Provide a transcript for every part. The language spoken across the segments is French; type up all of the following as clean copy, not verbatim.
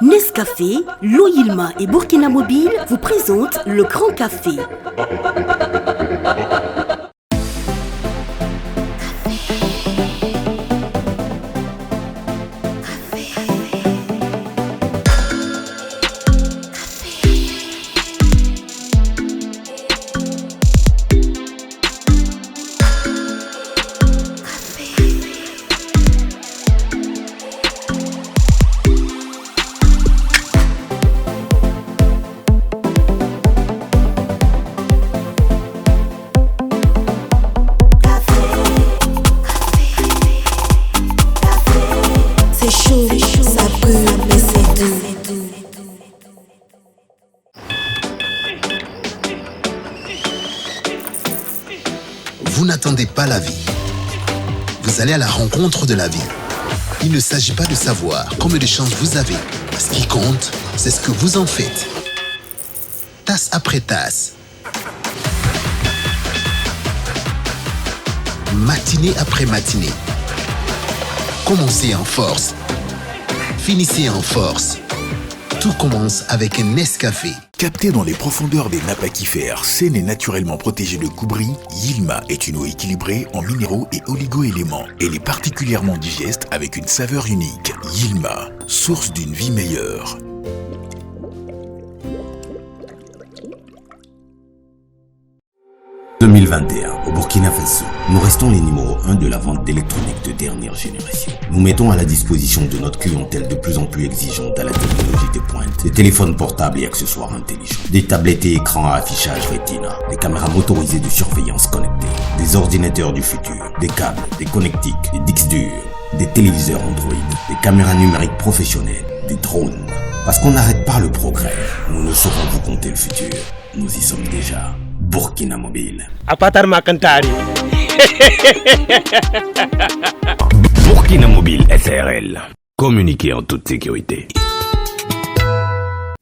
Nescafé, Loyilma et Burkina Mobile vous présentent le Grand Café. Vous n'attendez pas la vie. Vous allez à la rencontre de la vie. Il ne s'agit pas de savoir combien de chances vous avez. Ce qui compte, c'est ce que vous en faites. Tasse après tasse. Matinée après matinée. Commencez en force. Finissez en force. Tout commence avec un Nescafé. Capté dans les profondeurs des nappes aquifères, saine et naturellement protégée de coubris, Yilma est une eau équilibrée en minéraux et oligo-éléments. Elle est particulièrement digeste avec une saveur unique. Yilma, source d'une vie meilleure. En 2021, au Burkina Faso, nous restons les numéros 1 de la vente d'électronique de dernière génération. Nous mettons à la disposition de notre clientèle de plus en plus exigeante à la technologie de pointe, des téléphones portables et accessoires intelligents, des tablettes et écrans à affichage Retina, des caméras motorisées de surveillance connectées, des ordinateurs du futur, des câbles, des connectiques, des disques durs, des téléviseurs Android, des caméras numériques professionnelles, des drones. Parce qu'on n'arrête pas le progrès, nous ne saurons vous compter le futur. Nous y sommes déjà. Burkina Mobile. Apatar Makantari. Burkina Mobile SRL. Communiquez en toute sécurité.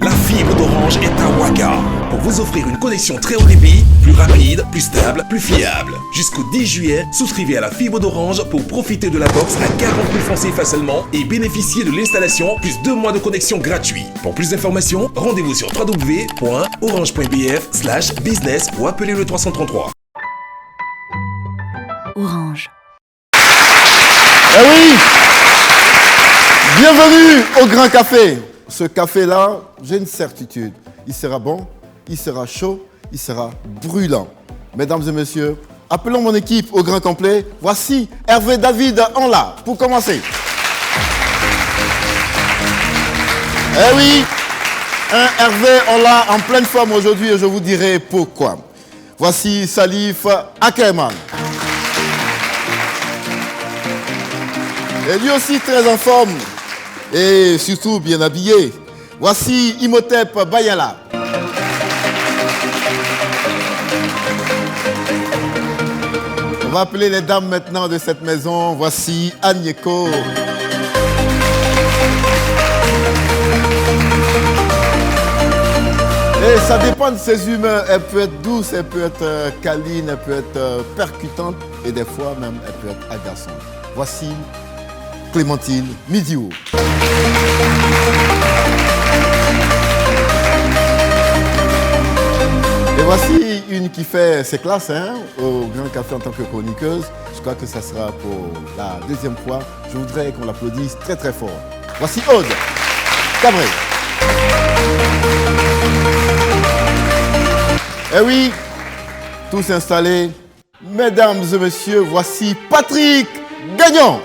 La fibre d'Orange est à Ouaga pour vous offrir une connexion très haut débit, plus rapide, plus stable, plus fiable. Jusqu'au 10 juillet, souscrivez à la fibre d'Orange pour profiter de la box à 40 000 francs CFA seulement et bénéficier de l'installation plus 2 mois de connexion gratuit. Pour plus d'informations, rendez-vous sur www.orange.bf/business ou appelez le 333. Orange. Eh oui! Bienvenue au Grand Café. Ce café-là, j'ai une certitude. Il sera bon, il sera chaud, il sera brûlant. Mesdames et messieurs, appelons mon équipe au grand complet. Voici Hervé David en là, pour commencer. Eh oui, un Hervé en là en pleine forme aujourd'hui et je vous dirai pourquoi. Voici Salif Ackerman. Et lui aussi très en forme. Et surtout bien habillé. Voici Imhotep Bayala. On va appeler les dames maintenant de cette maison. Voici Agneko. Et ça dépend de ses humeurs. Elle peut être douce, elle peut être câline, elle peut être percutante. Et des fois même, elle peut être agaçante. Voici Clémentine Midiou. Et voici une qui fait ses classes au Grand Café en tant que chroniqueuse. Je crois que ça sera pour la deuxième fois. Je voudrais qu'on l'applaudisse très très fort. Voici Aude Cabré. Eh oui, tous installés. Mesdames et messieurs, voici Patrick Gagnon.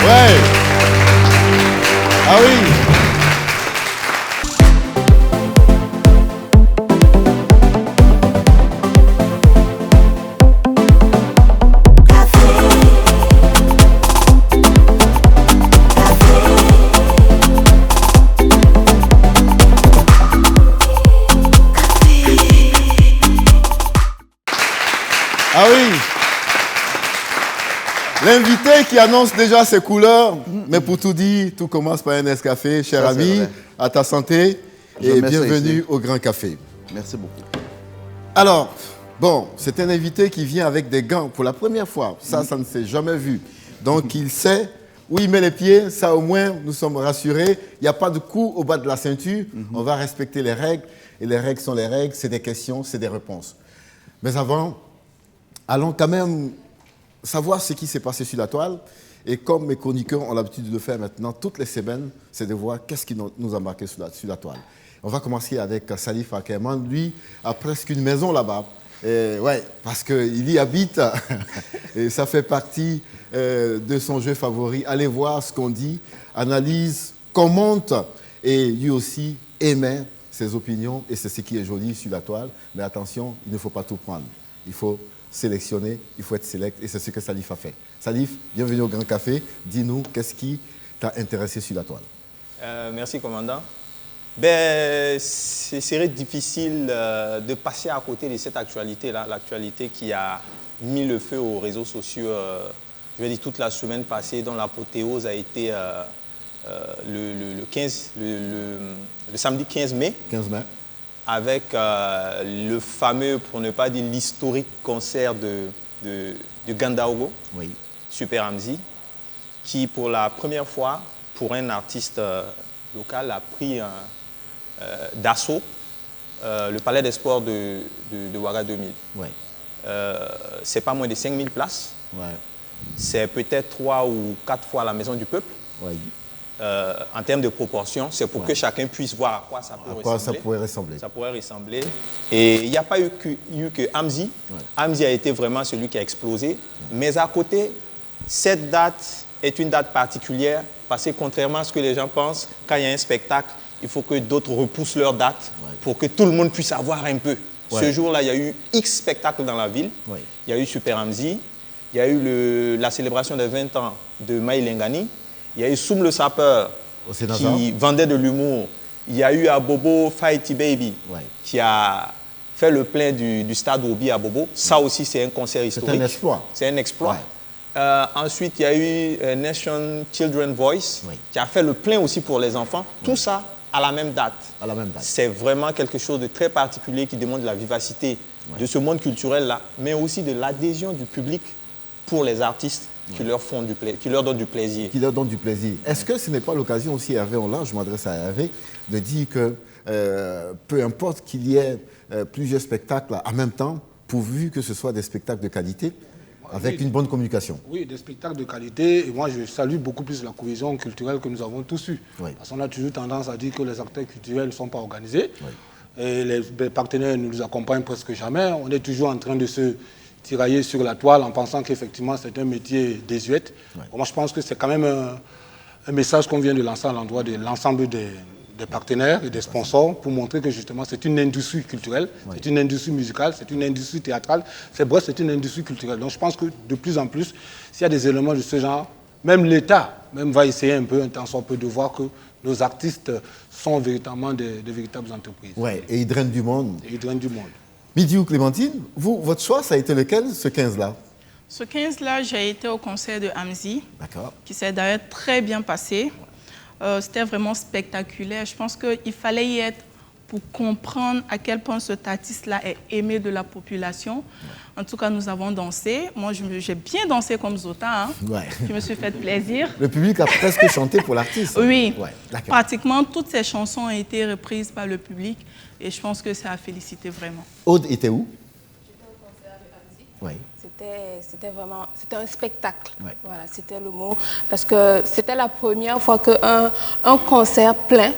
Ouais. Ah oui. Ah oui. L'invité qui annonce déjà ses couleurs, mais pour tout dire, tout commence par un Nescafé, cher Ça, ami, à ta santé et bienvenue au Grand Café. Merci beaucoup. Alors, bon, c'est un invité qui vient avec des gants pour la première fois. Ça ne s'est jamais vu. Donc, il sait où il met les pieds. Ça, au moins, nous sommes rassurés. Il n'y a pas de coup au bas de la ceinture. On va respecter les règles. Et les règles sont les règles. C'est des questions, c'est des réponses. Mais avant, allons quand même savoir ce qui s'est passé sur la toile. Et comme mes chroniqueurs ont l'habitude de le faire maintenant toutes les semaines, c'est de voir qu'est-ce qui nous a marqué sur la toile. On va commencer avec Salif Akerman. Lui a presque une maison là-bas. Ouais, parce qu'il y habite. Et ça fait partie de son jeu favori. Allez voir ce qu'on dit, analyse, commente. Et lui aussi émet ses opinions. Et c'est ce qui est joli sur la toile. Mais attention, il ne faut pas tout prendre. Il faut sélectionner, il faut être sélect, et c'est ce que Salif a fait. Salif, bienvenue au Grand Café. Dis-nous, qu'est-ce qui t'a intéressé sur la toile? Merci, commandant. Ben, ce serait difficile de passer à côté de cette actualité-là, l'actualité qui a mis le feu aux réseaux sociaux, je vais dire toute la semaine passée, dont l'apothéose a été le samedi 15 mai. 15 mai. Avec le fameux, pour ne pas dire l'historique concert de Gandaogo, oui. Super Hamzy, qui pour la première fois, pour un artiste local, a pris d'assaut le Palais des Sports de Ouaga 2000. Ouais. C'est pas moins de 5000 places. Ouais. C'est peut-être 3 ou 4 fois la Maison du Peuple. Ouais. En termes de proportion, c'est pour que chacun puisse voir à quoi ça pourrait ressembler. Ça pourrait ressembler. Et il n'y a pas eu que Hamzy. Ouais. Hamzy a été vraiment celui qui a explosé. Ouais. Mais à côté, cette date est une date particulière parce que contrairement à ce que les gens pensent, quand il y a un spectacle, il faut que d'autres repoussent leur date pour que tout le monde puisse avoir un peu. Ouais. Ce jour-là, il y a eu X spectacles dans la ville. Ouais. Il y a eu Super Hamzy. Il y a eu la célébration des 20 ans de Maï Lengani. Il y a eu Soum le sapeur qui vendait de l'humour. Il y a eu à Bobo Fighty Baby qui a fait le plein du stade Obi à Bobo. Ça aussi, c'est un concert historique. C'est un exploit. C'est un exploit. Ouais. Ensuite, il y a eu Nation Children Voice qui a fait le plein aussi pour les enfants. Tout ça à la même date. À la même date. C'est vraiment quelque chose de très particulier qui démontre la vivacité de ce monde culturel-là, mais aussi de l'adhésion du public pour les artistes qui leur donnent du plaisir. Qui leur donnent du plaisir. Est-ce que ce n'est pas l'occasion aussi, Hervé, je m'adresse à Hervé, de dire que peu importe qu'il y ait plusieurs spectacles en même temps, pourvu que ce soit des spectacles de qualité, avec une bonne communication. Oui, des spectacles de qualité. Et moi, je salue beaucoup plus la cohésion culturelle que nous avons tous eue. Oui. Parce qu'on a toujours tendance à dire que les acteurs culturels ne sont pas organisés. Oui. Et les partenaires ne nous accompagnent presque jamais. On est toujours en train de se tirailler sur la toile en pensant qu'effectivement c'est un métier désuet. Ouais. Moi je pense que c'est quand même un message qu'on vient de lancer à l'endroit de l'ensemble des partenaires et des sponsors pour montrer que justement c'est une industrie culturelle, c'est une industrie musicale, c'est une industrie théâtrale, bref, c'est une industrie culturelle. Donc je pense que de plus en plus, s'il y a des éléments de ce genre, même l'État va essayer un temps soit peu de voir que nos artistes sont véritablement des véritables entreprises. Oui, et ils drainent du monde. Et ils drainent du monde. Midi ou Clémentine, votre choix, ça a été lequel, ce 15-là? Ce 15-là, j'ai été au concert de Hamzy, qui s'est d'ailleurs très bien passé. C'était vraiment spectaculaire. Je pense qu'il fallait y être pour comprendre à quel point cet artiste-là est aimé de la population. En tout cas, nous avons dansé. Moi, j'ai bien dansé comme Zota. Hein. Ouais. Je me suis fait plaisir. Le public a presque chanté pour l'artiste. Oui. Ouais, pratiquement toutes ces chansons ont été reprises par le public. Et je pense que ça a félicité vraiment. Aude était où? J'étais au concert de Hamzy. Oui. C'était un spectacle. Ouais. Voilà, c'était le mot. Parce que c'était la première fois qu'un concert plein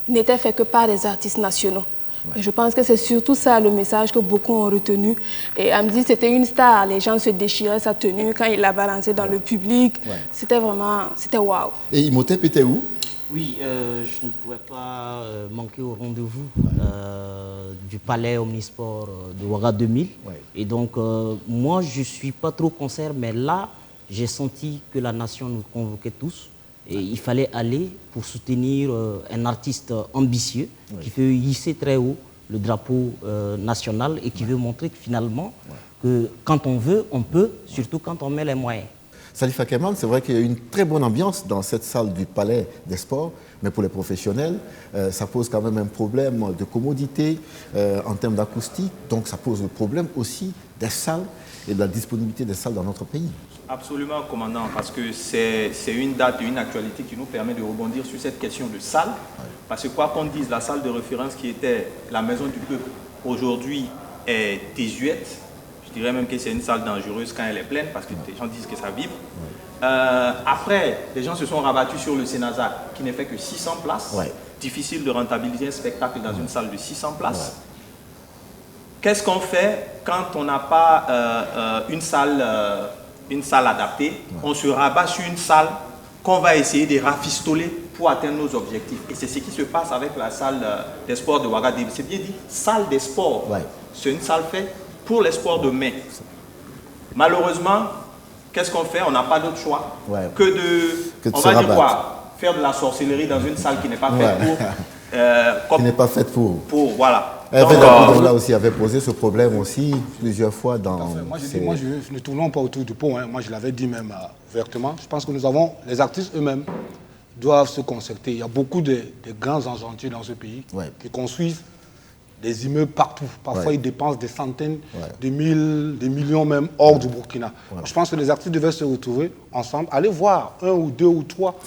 n'était fait que par des artistes nationaux. Ouais. Et je pense que c'est surtout ça le message que beaucoup ont retenu. Et Hamzy, c'était une star. Les gens se déchiraient sa tenue quand il l'a balancé dans le public. Ouais. C'était waouh. Et Imhotep était où? Oui, je ne pouvais pas manquer au rendez-vous du Palais Omnisport de Ouaga 2000. Ouais. Et donc, moi, je ne suis pas trop concert, mais là, j'ai senti que la nation nous convoquait tous. Et il fallait aller pour soutenir un artiste ambitieux qui veut hisser très haut le drapeau national et qui veut montrer que finalement, que quand on veut, on peut, surtout quand on met les moyens. Salif Akeman, c'est vrai qu'il y a une très bonne ambiance dans cette salle du Palais des Sports, mais pour les professionnels, ça pose quand même un problème de commodité en termes d'acoustique, donc ça pose le problème aussi des salles et de la disponibilité des salles dans notre pays. Absolument, commandant, parce que c'est une date et une actualité qui nous permet de rebondir sur cette question de salle. Parce que quoi qu'on dise, la salle de référence qui était la maison du peuple, aujourd'hui est désuète. Je dirais même que c'est une salle dangereuse quand elle est pleine, parce que les gens disent que ça vibre. Après, les gens se sont rabattus sur le Sénazar, qui n'est fait que 600 places. Difficile de rentabiliser un spectacle dans une salle de 600 places. Qu'est-ce qu'on fait quand on n'a pas une salle adaptée? On se rabat sur une salle qu'on va essayer de rafistoler pour atteindre nos objectifs. Et c'est ce qui se passe avec la salle des sports de Ouagadougou. C'est bien dit, salle des sports. C'est une salle faite pour les sports de main. Malheureusement, qu'est-ce qu'on fait? On n'a pas d'autre choix que de on va dire quoi? Faire de la sorcellerie dans une salle qui n'est pas faite pour... qui n'est pas faite pour... Voilà. Là aussi avait posé ce problème aussi plusieurs fois dans... Moi, ne tournons pas autour du pot. Moi, je l'avais dit même ouvertement. Je pense que les artistes eux-mêmes doivent se concerter. Il y a beaucoup de grands argentiers dans ce pays qui construisent des immeubles partout. Parfois, ils dépensent des centaines de millions même hors du Burkina. Je pense que les artistes devaient se retrouver ensemble, aller voir un ou deux ou trois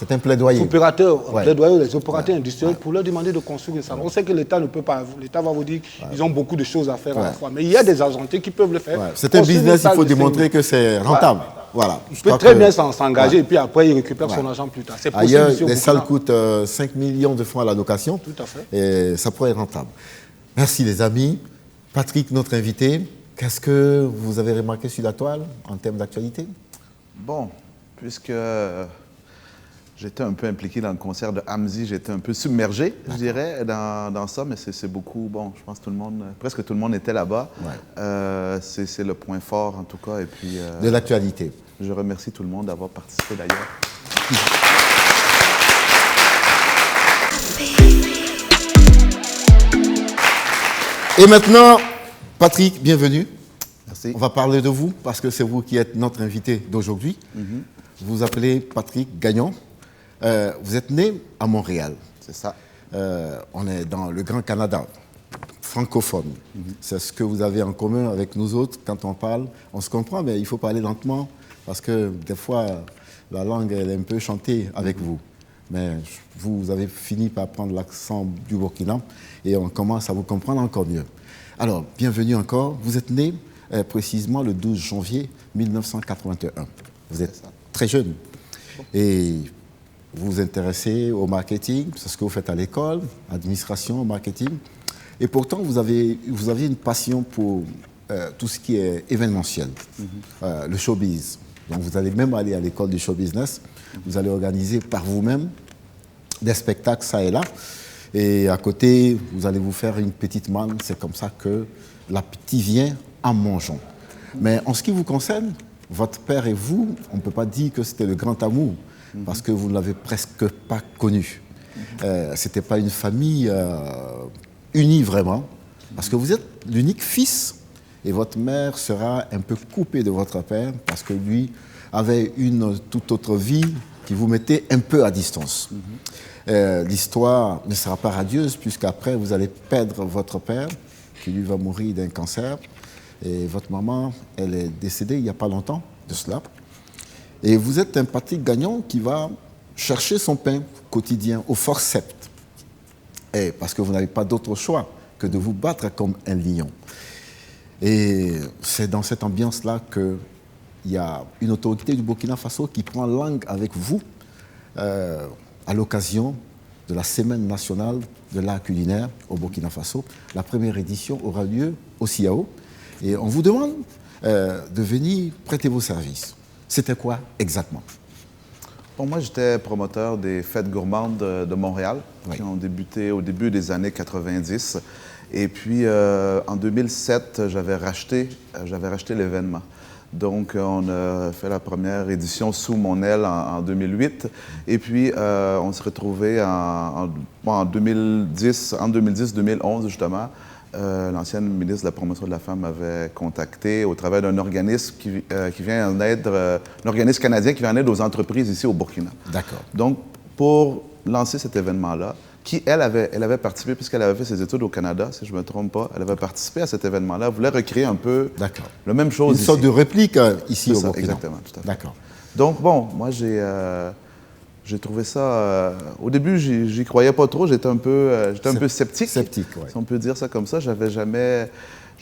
opérateurs, les opérateurs industriels pour leur demander de construire une salle. On sait que l'État ne peut pas. L'État va vous dire qu'ils ont beaucoup de choses à faire à la fois. Mais il y a des argentiers qui peuvent le faire. C'est un business, il faut démontrer que c'est rentable. Voilà. Il peut très bien s'engager et puis après, il récupère son argent plus tard. Ailleurs, les salles coûtent 5 millions de francs à la location. Tout à fait. Et ça pourrait être rentable. Merci les amis. Patrick, notre invité, qu'est-ce que vous avez remarqué sur la toile en termes d'actualité? Bon, puisque j'étais un peu impliqué dans le concert de Hamzi, j'étais un peu submergé, je dirais, dans ça, mais c'est beaucoup, bon, je pense que presque tout le monde était là-bas. C'est le point fort en tout cas. Et puis, de l'actualité. Je remercie tout le monde d'avoir participé d'ailleurs. Et maintenant, Patrick, bienvenue. Merci. On va parler de vous parce que c'est vous qui êtes notre invité d'aujourd'hui. Vous vous appelez Patrick Gagnon. Vous êtes né à Montréal. C'est ça. On est dans le Grand Canada, francophone. C'est ce que vous avez en commun avec nous autres. Quand on parle, on se comprend, mais il faut parler lentement parce que des fois, la langue elle est un peu chantée avec vous. Mais vous avez fini par prendre l'accent du Burkina et on commence à vous comprendre encore mieux. Alors, bienvenue encore. Vous êtes né précisément le 12 janvier 1981. Vous êtes très jeune et vous vous intéressez au marketing, c'est ce que vous faites à l'école, administration, marketing. Et pourtant, vous aviez une passion pour tout ce qui est événementiel, le showbiz. Donc, vous allez même aller à l'école du show business. Vous allez organiser par vous-même des spectacles ça et là. Et à côté, vous allez vous faire une petite manne. C'est comme ça que l'appétit vient en mangeant. Mais en ce qui vous concerne, votre père et vous, on ne peut pas dire que c'était le grand amour parce que vous ne l'avez presque pas connu. Ce n'était pas une famille unie vraiment parce que vous êtes l'unique fils et votre mère sera un peu coupée de votre père parce que lui avait une toute autre vie qui vous mettait un peu à distance. L'histoire ne sera pas radieuse puisqu'après vous allez perdre votre père qui lui va mourir d'un cancer et votre maman, elle est décédée il n'y a pas longtemps de cela. Et vous êtes un Patrick Gagnon qui va chercher son pain quotidien au forceps et parce que vous n'avez pas d'autre choix que de vous battre comme un lion. Et c'est dans cette ambiance-là qu'il y a une autorité du Burkina Faso qui prend langue avec vous à l'occasion de la Semaine nationale de l'art culinaire au Burkina Faso. La première édition aura lieu au CIAO. Et on vous demande de venir prêter vos services. C'était quoi exactement? Bon, moi, j'étais promoteur des fêtes gourmandes de Montréal qui ont débuté au début des années 90. Et puis, en 2007, j'avais racheté l'événement. Donc, on a fait la première édition sous mon aile en 2008. Et puis, on s'est retrouvés en 2010-2011, justement, l'ancienne ministre de la Promotion de la Femme m'avait contacté au travers d'un organisme qui vient en aide, un organisme canadien qui vient en aide aux entreprises ici au Burkina. D'accord. Donc, pour lancer cet événement-là, elle avait participé, puisqu'elle avait fait ses études au Canada, si je ne me trompe pas, elle avait participé à cet événement-là, elle voulait recréer un peu la même chose ici. Une sorte de réplique ici au Burkina. Exactement, tout à fait. D'accord. Donc, bon, moi, j'ai trouvé ça... au début, j'y croyais pas trop, j'étais un peu sceptique. Sceptique, oui. Si on peut dire ça comme ça. J'avais jamais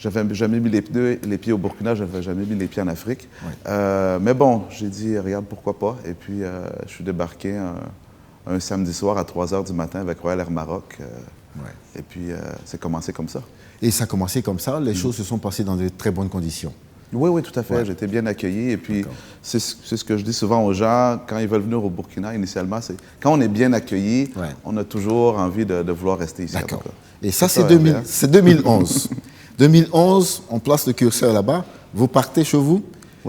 mis les pieds au Burkina, j'avais jamais mis les pieds en Afrique. Oui. Mais bon, j'ai dit, regarde, pourquoi pas. Et puis, je suis débarqué un samedi soir à 3 h du matin avec Royal Air Maroc. Et puis, c'est commencé comme ça. Et ça a commencé comme ça, les choses se sont passées dans de très bonnes conditions. Oui, tout à fait. Ouais. J'ai été bien accueilli. Et puis, c'est ce que je dis souvent aux gens, quand ils veulent venir au Burkina, initialement, c'est quand on est bien accueilli, on a toujours envie de vouloir rester ici. D'accord. Et ça, c'est 2011. 2011, on place le curseur là-bas, vous partez chez vous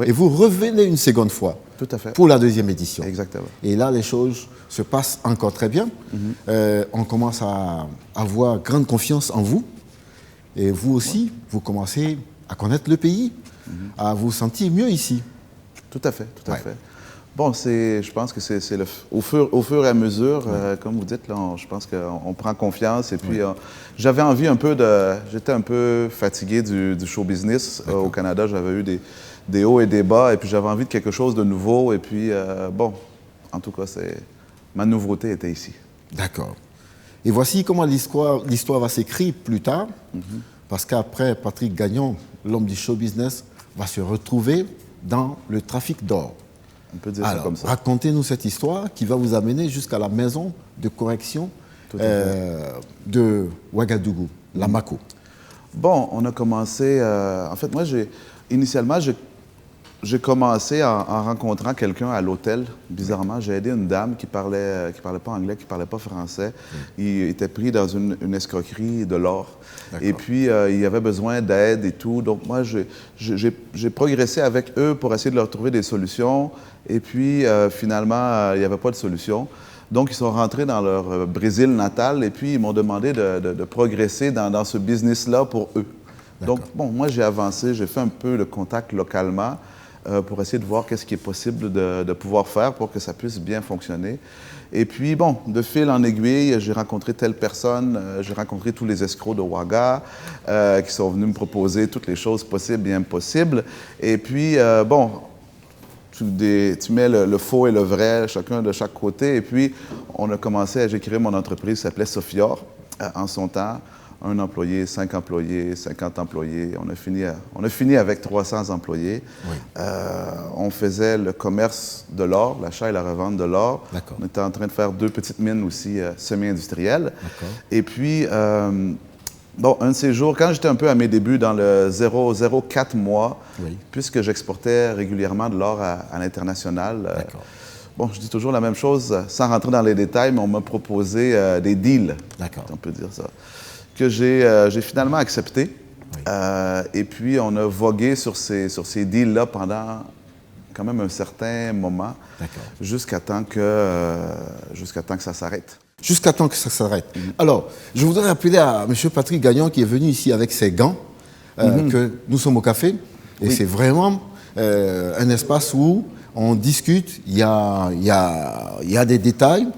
et vous revenez une seconde fois. Tout à fait. Pour la deuxième édition. Exactement. Et là, les choses se passent encore très bien. On commence à avoir grande confiance en vous. Et vous aussi, vous commencez à connaître le pays, à vous sentir mieux ici. Tout à fait, tout à fait. Bon, je pense que c'est au fur et à mesure, comme vous dites, là, je pense qu'on prend confiance. Et puis, j'avais envie j'étais un peu fatigué du show business. Au Canada, j'avais eu des hauts et des bas. Et puis, j'avais envie de quelque chose de nouveau. Et puis, bon, en tout cas, ma nouveauté était ici. D'accord. Et voici comment l'histoire va s'écrire plus tard. Parce qu'après, Patrick Gagnon, l'homme du show business, va se retrouver dans le trafic d'or. On peut dire ça comme ça. Racontez-nous cette histoire qui va vous amener jusqu'à la maison de correction de Ouagadougou, la Mako. Bon, on a commencé... en fait, moi, initialement, j'ai commencé en rencontrant quelqu'un à l'hôtel. Bizarrement, j'ai aidé une dame qui parlait pas anglais, qui parlait pas français. Il était pris dans une escroquerie de l'or. Et puis, il avait besoin d'aide et tout. Donc, moi, j'ai progressé avec eux pour essayer de leur trouver des solutions. Et puis, finalement, il n'y avait pas de solution. Donc, ils sont rentrés dans leur Brésil natal et puis ils m'ont demandé de progresser dans ce business-là pour eux. Donc, bon, moi, j'ai avancé, j'ai fait un peu le contact localement pour essayer de voir qu'est-ce qui est possible de pouvoir faire pour que ça puisse bien fonctionner. Et puis, bon, de fil en aiguille, j'ai rencontré telle personne, j'ai rencontré tous les escrocs de Ouaga qui sont venus me proposer toutes les choses possibles et impossibles. Et puis, bon, tu mets le faux et le vrai, chacun de chaque côté. Et puis, j'ai créé mon entreprise qui s'appelait Sofior en son temps. 1 employé, 5 employés, 50 employés. On a fini avec 300 employés. Oui. On faisait le commerce de l'or, l'achat et la revente de l'or. On était en train de faire 2 petites mines aussi semi-industrielles. Et puis, bon, un de ces jours, quand j'étais un peu à mes débuts dans le 0,04 mois, puisque j'exportais régulièrement de l'or à l'international, bon, je dis toujours la même chose, sans rentrer dans les détails, mais on m'a proposé des deals, on peut dire ça, que j'ai finalement accepté. Et puis, on a vogué sur ces deals-là pendant quand même un certain moment, jusqu'à temps que ça s'arrête. Jusqu'à temps que ça s'arrête. Alors, je voudrais rappeler à M. Patrick Gagnon qui est venu ici avec ses gants, que nous sommes au café, et c'est vraiment un espace où on discute, il y a des détails,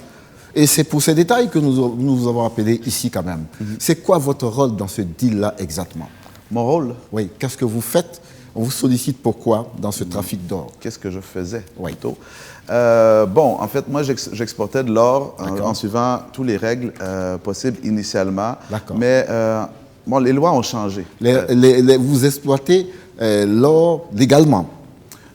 et c'est pour ces détails que nous vous avons appelé ici quand même. C'est quoi votre rôle dans ce deal-là exactement? Mon rôle? Oui, qu'est-ce que vous faites? On vous sollicite pourquoi dans ce trafic d'or? Qu'est-ce que je faisais plutôt? Bon, en fait, moi, j'exportais de l'or en suivant toutes les règles possibles initialement. Mais bon, les lois ont changé. Vous exploitez l'or légalement?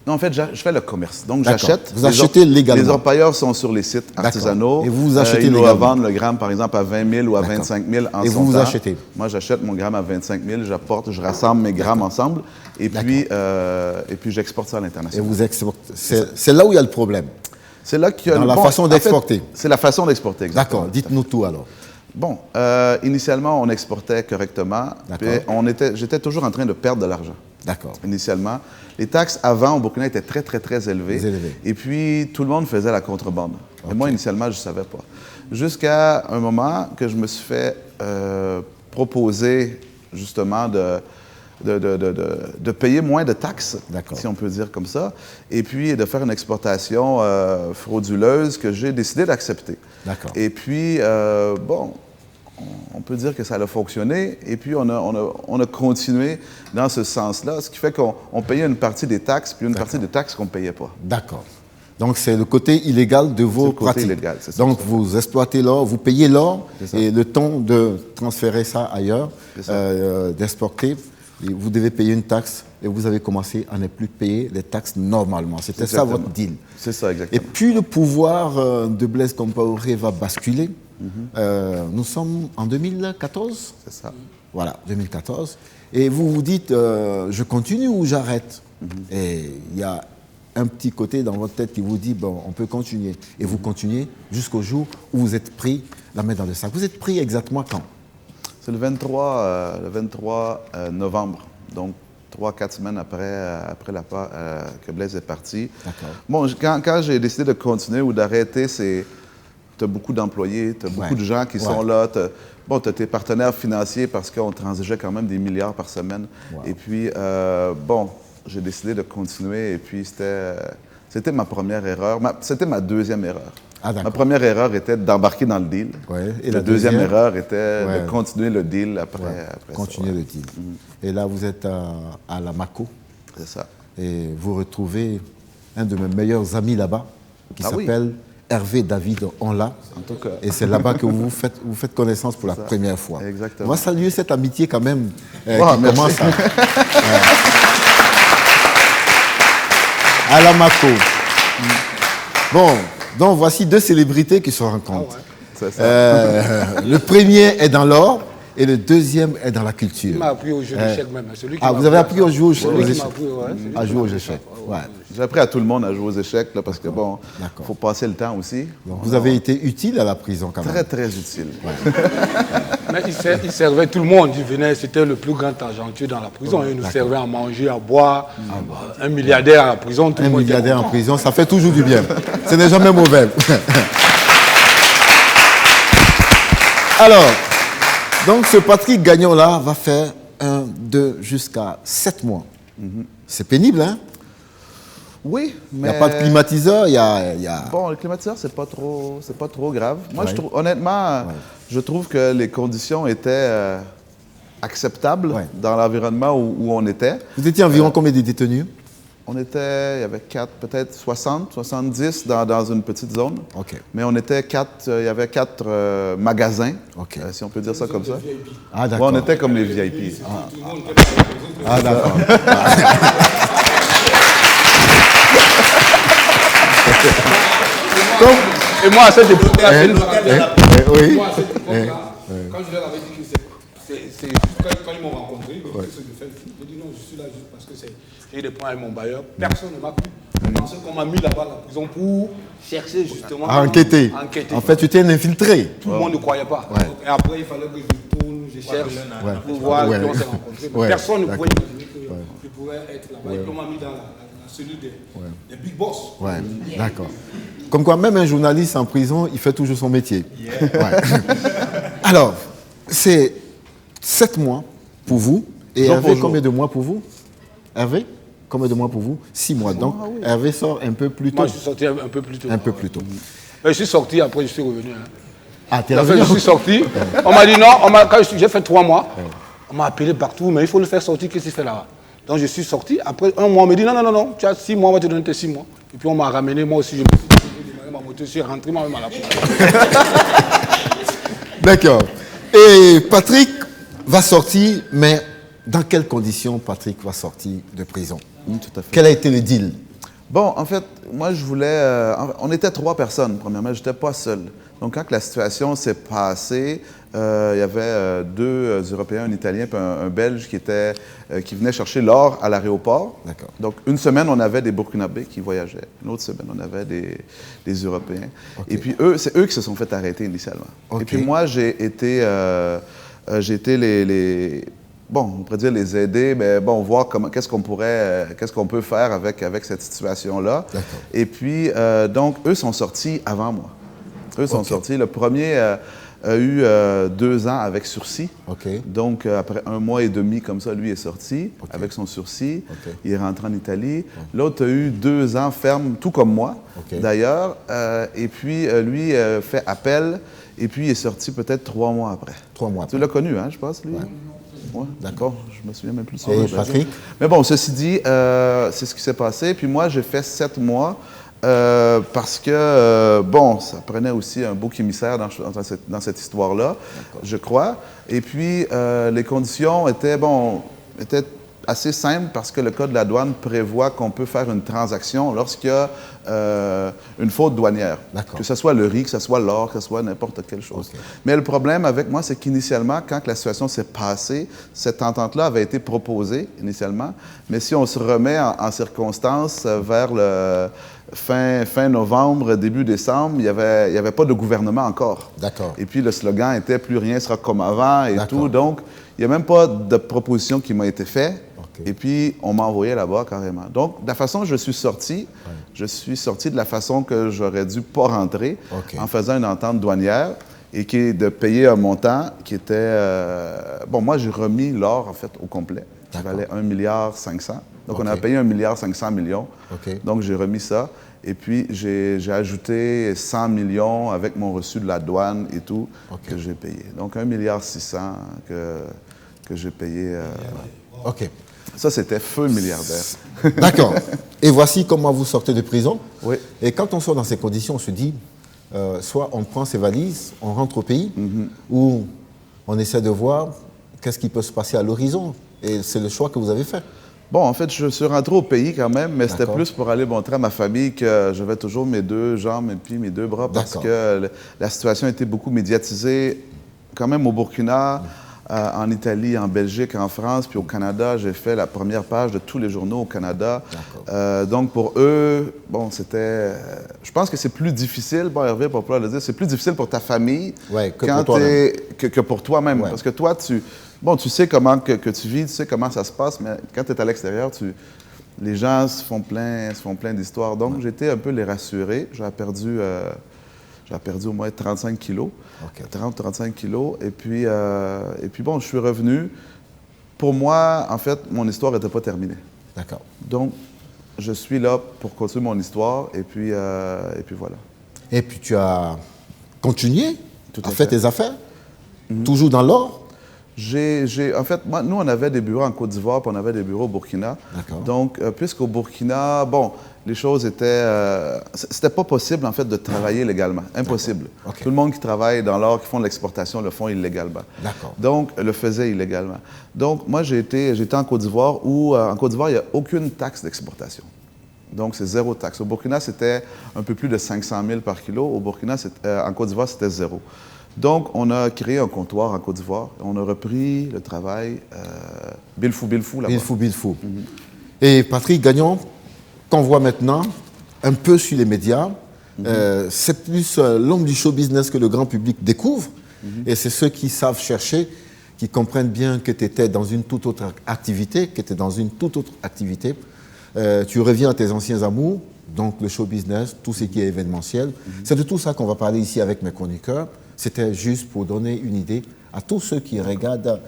Non, en fait, je fais le commerce. Donc, j'achète. Vous achetez légalement? Les orpailleurs sont sur les sites artisanaux. Et vous achetez ils légalement? doivent vendre le gramme, par exemple, à 20 000 ou à 25 000 en Et vous achetez? Moi, j'achète mon gramme à 25 000, je rassemble mes grammes ensemble et puis j'exporte ça à l'international. Et vous exportez. C'est là où il y a le problème? C'est là qu'il y a la façon d'exporter? C'est la façon d'exporter, exactement. D'accord. Dites-nous tout alors. Bon, initialement, on exportait correctement. J'étais toujours en train de perdre de l'argent. D'accord. Initialement. Les taxes avant au Burkina étaient très, très, très élevées. Et puis, tout le monde faisait la contrebande. Et moi, initialement, je ne savais pas. Jusqu'à un moment que je me suis fait proposer justement de payer moins de taxes, si on peut dire comme ça, et puis de faire une exportation frauduleuse que j'ai décidé d'accepter. Et puis, bon, on peut dire que ça a fonctionné, et puis on a continué dans ce sens-là, ce qui fait qu'on payait une partie des taxes, puis une partie des taxes qu'on ne payait pas. D'accord. Donc, c'est le côté illégal de vos pratiques. Illégal, donc, vous exploitez l'or, vous payez l'or, et le temps de transférer ça ailleurs, d'exporter, vous devez payer une taxe, et vous avez commencé à ne plus payer les taxes normalement. C'était ça votre deal. C'est ça, exactement. Et puis, le pouvoir de Blaise Compaoré va basculer. Nous sommes en 2014. C'est ça. Voilà, 2014. Et vous vous dites, je continue ou j'arrête? Et il y a un petit côté dans votre tête qui vous dit, bon, on peut continuer. Et vous continuez jusqu'au jour où vous êtes pris la main dans le sac. Vous êtes pris exactement quand? C'est le 23 novembre, donc 3-4 semaines après que Blaise est parti. Bon, quand j'ai décidé de continuer ou d'arrêter, tu as beaucoup d'employés, tu as beaucoup de gens qui sont là. Tu as tes partenaires financiers parce qu'on transigeait quand même des milliards par semaine. Et puis, bon, j'ai décidé de continuer et puis c'était ma première erreur. C'était ma deuxième erreur. Ma première erreur était d'embarquer dans le deal. Et la deuxième erreur était de continuer le deal après continuer le deal. Et là, vous êtes à la Mako. C'est ça. Et vous retrouvez un de mes meilleurs amis là-bas qui s'appelle Hervé David Onla. Et c'est là-bas que vous faites connaissance pour la première fois. Exactement. On va saluer cette amitié quand même qui commence à la Mako. Bon, donc voici deux célébrités qui se rencontrent. Le premier est dans l'or et le deuxième est dans la culture. Il m'a appris au jeu d'échecs même. Vous avez appris au jeu aux échecs? À jouer aux échecs. J'ai appris à tout le monde à jouer aux échecs là, parce que bon, il faut passer le temps aussi. Donc, vous avez été utile à la prison quand même. Très, très utile. Mais il servait tout le monde. Il venait, c'était le plus grand argentier dans la prison. Il nous servait à manger, à boire. Un milliardaire à la prison. Un milliardaire en prison, ça fait toujours du bien. Ce n'est jamais mauvais. Alors, donc ce Patrick Gagnon-là va faire 1, 2 jusqu'à 7 mois. C'est pénible, hein? Oui, mais... Il n'y a pas de climatiseur, il y a... Bon, le climatiseur, c'est pas trop grave. Moi, honnêtement, je trouve que les conditions étaient acceptables dans l'environnement où on était. Vous étiez environ combien de détenus? Il y avait 4, peut-être 60, 70 dans une petite zone. Mais on était 4, il y avait 4 magasins, si on peut dire ça comme ça. Ah, d'accord. On était comme les VIP. Ah, d'accord. Et moi, à cette époque-là, quand je leur avais dit que c'est quand ils m'ont rencontré, je dis non, je suis là juste parce que j'ai des points avec mon bailleur. Personne ne m'a cru. Je pensais qu'on m'a mis là-bas à la prison pour chercher justement à enquêter. En fait, tu étais un infiltré. Tout le monde ne croyait pas. Et après, il fallait que je tourne, je cherche pour voir qui on s'est rencontrés. Personne ne pouvait imaginer que je pourrais être là-bas. Et on m'a mis dans la cellule des big boss. D'accord. Comme quoi, même un journaliste en prison, il fait toujours son métier. Alors, c'est 7 mois pour vous. Et Hervé, combien de mois pour vous? Hervé, combien de mois pour vous? 6 mois. Donc, Hervé sort un peu plus tôt. Moi, je suis sorti un peu plus tôt. Un peu plus tôt. Je suis sorti, après je suis revenu. Ah, t'es revenu? Je suis sorti. On m'a dit non, quand j'ai fait 3 mois, on m'a appelé partout, mais il faut le faire sortir, qu'est-ce qu'il fait là? Donc je suis sorti, après 1 mois, on m'a dit non, tu as 6 mois, on va te donner tes 6 mois. Et puis on m'a ramené, moi aussi, je me suis démarré ma moto, je suis rentré moi-même à la prison. D'accord. Et Patrick va sortir, mais dans quelles conditions Patrick va sortir de prison? Tout à fait. Quel a été le deal? Bon, en fait, moi, je voulais... on était 3 personnes, premièrement. Je n'étais pas seul. Donc, quand la situation s'est passée, il y avait 2 Européens, un Italien et un Belge qui venaient chercher l'or à l'aéroport. D'accord. Donc, une semaine, on avait des Burkinabés qui voyageaient. Une autre semaine, on avait des Européens. Et puis, c'est eux qui se sont fait arrêter initialement. Et puis, moi, j'ai été bon, on pourrait dire les aider, mais bon, voir qu'est-ce qu'on peut faire avec cette situation-là. Et puis, donc, eux sont sortis avant moi. Eux sont sortis. Le premier, a eu 2 ans avec sursis. Donc, après 1 mois et demi, comme ça, lui est sorti avec son sursis. Il est rentré en Italie. L'autre a eu 2 ans ferme, tout comme moi, d'ailleurs. Et puis, lui fait appel. Et puis, il est sorti peut-être 3 mois après. 3 mois après. Tu l'as connu, hein, je pense, lui? Ouais. D'accord, je me souviens même plus. Et Patrick? Mais bon, ceci dit, c'est ce qui s'est passé. Puis moi, j'ai fait 7 mois parce que, bon, ça prenait aussi un bouc émissaire dans cette histoire-là, je crois. Et puis, les conditions étaient assez simples parce que le code de la douane prévoit qu'on peut faire une transaction lorsqu'il y a une faute douanière. Que ce soit le riz, que ce soit l'or, que ce soit n'importe quelle chose. Mais le problème avec moi, c'est qu'initialement, quand la situation s'est passée, cette entente-là avait été proposée initialement. Mais si on se remet en circonstance vers le fin novembre, début décembre, il n'y avait pas de gouvernement encore. Et puis le slogan était « Plus rien sera comme avant » et tout. Donc, il n'y a même pas de proposition qui m'a été faite. Et puis, on m'a envoyé là-bas carrément. Donc, de la façon dont je suis sorti de la façon que j'aurais dû pas rentrer, en faisant une entente douanière et qui est de payer un montant qui était... bon, moi, j'ai remis l'or, en fait, au complet, qui valait 1,5 milliard. Donc, on a payé 1,5 milliard. Donc, j'ai remis ça. Et puis, j'ai ajouté 100 millions avec mon reçu de la douane et tout que j'ai payé. Donc, 1,6 milliard que j'ai payé. Ça, c'était feu milliardaire. D'accord. Et voici comment vous sortez de prison. Oui. Et quand on sort dans ces conditions, on se dit, soit on prend ses valises, on rentre au pays, ou on essaie de voir qu'est-ce qui peut se passer à l'horizon. Et c'est le choix que vous avez fait. Bon, en fait, je suis rentré au pays quand même, mais c'était plus pour aller montrer à ma famille que j'avais toujours mes 2 jambes et puis mes 2 bras parce que la situation était beaucoup médiatisée. Quand même au Burkina, en Italie, en Belgique, en France, puis au Canada, j'ai fait la première page de tous les journaux au Canada. Donc pour eux, bon, c'était... je pense que c'est plus difficile, bon Hervé, pour pouvoir le dire, c'est plus difficile pour ta famille que pour toi-même. Parce que toi, tu sais comment que tu vis, tu sais comment ça se passe, mais quand tu es à l'extérieur, les gens se font plein d'histoires. Donc j'ai été un peu les rassurer. J'ai perdu au moins 35 kilos, 30-35 kilos. Et puis, bon, je suis revenu. Pour moi, en fait, mon histoire n'était pas terminée. D'accord. Donc, je suis là pour continuer mon histoire. Et puis voilà. Et puis, tu as continué à faire tes affaires, toujours dans l'or. En fait, nous, on avait des bureaux en Côte d'Ivoire, puis on avait des bureaux au Burkina. Donc, puisqu'au Burkina, bon, les choses étaient... c'était pas possible, en fait, de travailler légalement. Impossible. Tout le monde qui travaille dans l'or, qui font de l'exportation, le font illégalement. Donc, le faisait illégalement. Donc, moi, j'étais en Côte d'Ivoire où, en Côte d'Ivoire, il n'y a aucune taxe d'exportation. Donc, c'est 0 taxe. Au Burkina, c'était un peu plus de 500 000 par kilo. Au Burkina, en Côte d'Ivoire, c'était 0. Donc, on a créé un comptoir en Côte d'Ivoire. On a repris le travail Bilfou là-bas. Bilfou. Et Patrick Gagnon, qu'on voit maintenant un peu sur les médias, c'est plus l'homme du show business que le grand public découvre. Et c'est ceux qui savent chercher, qui comprennent bien que tu étais dans une toute autre activité, tu reviens à tes anciens amours, donc le show business, tout ce qui est événementiel. C'est de tout ça qu'on va parler ici avec mes chroniqueurs. C'était juste pour donner une idée à tous ceux qui regardent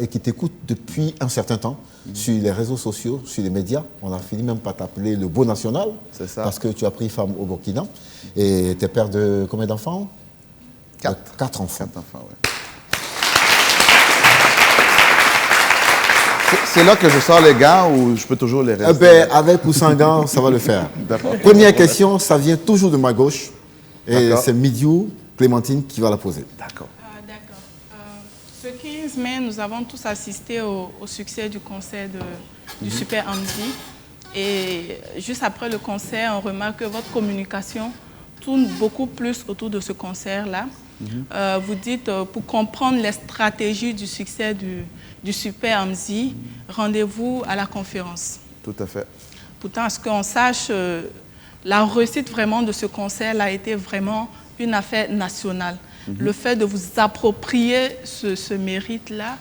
et qui t'écoutent depuis un certain temps sur les réseaux sociaux, sur les médias. On a fini même par t'appeler le beau national. C'est ça. Parce que tu as pris femme au Burkina. Et tu es père de combien d'enfants? 4. 4 enfants. 4 enfants, oui. C'est là que je sors les gants ou je peux toujours les rester? Avec ou sans gants, ça va le faire. Première question, ça vient toujours de ma gauche. Et c'est Midiou Clémentine qui va la poser. D'accord. Ce 15 mai, nous avons tous assisté au succès du concert du Super Amzi. Et juste après le concert, on remarque que votre communication tourne beaucoup plus autour de ce concert-là. Vous dites, pour comprendre les stratégies du succès du Super Amzi, rendez-vous à la conférence. Tout à fait. Pourtant, à ce qu'on sache, la réussite vraiment de ce concert a été vraiment une affaire nationale. Le fait de vous approprier ce mérite-là,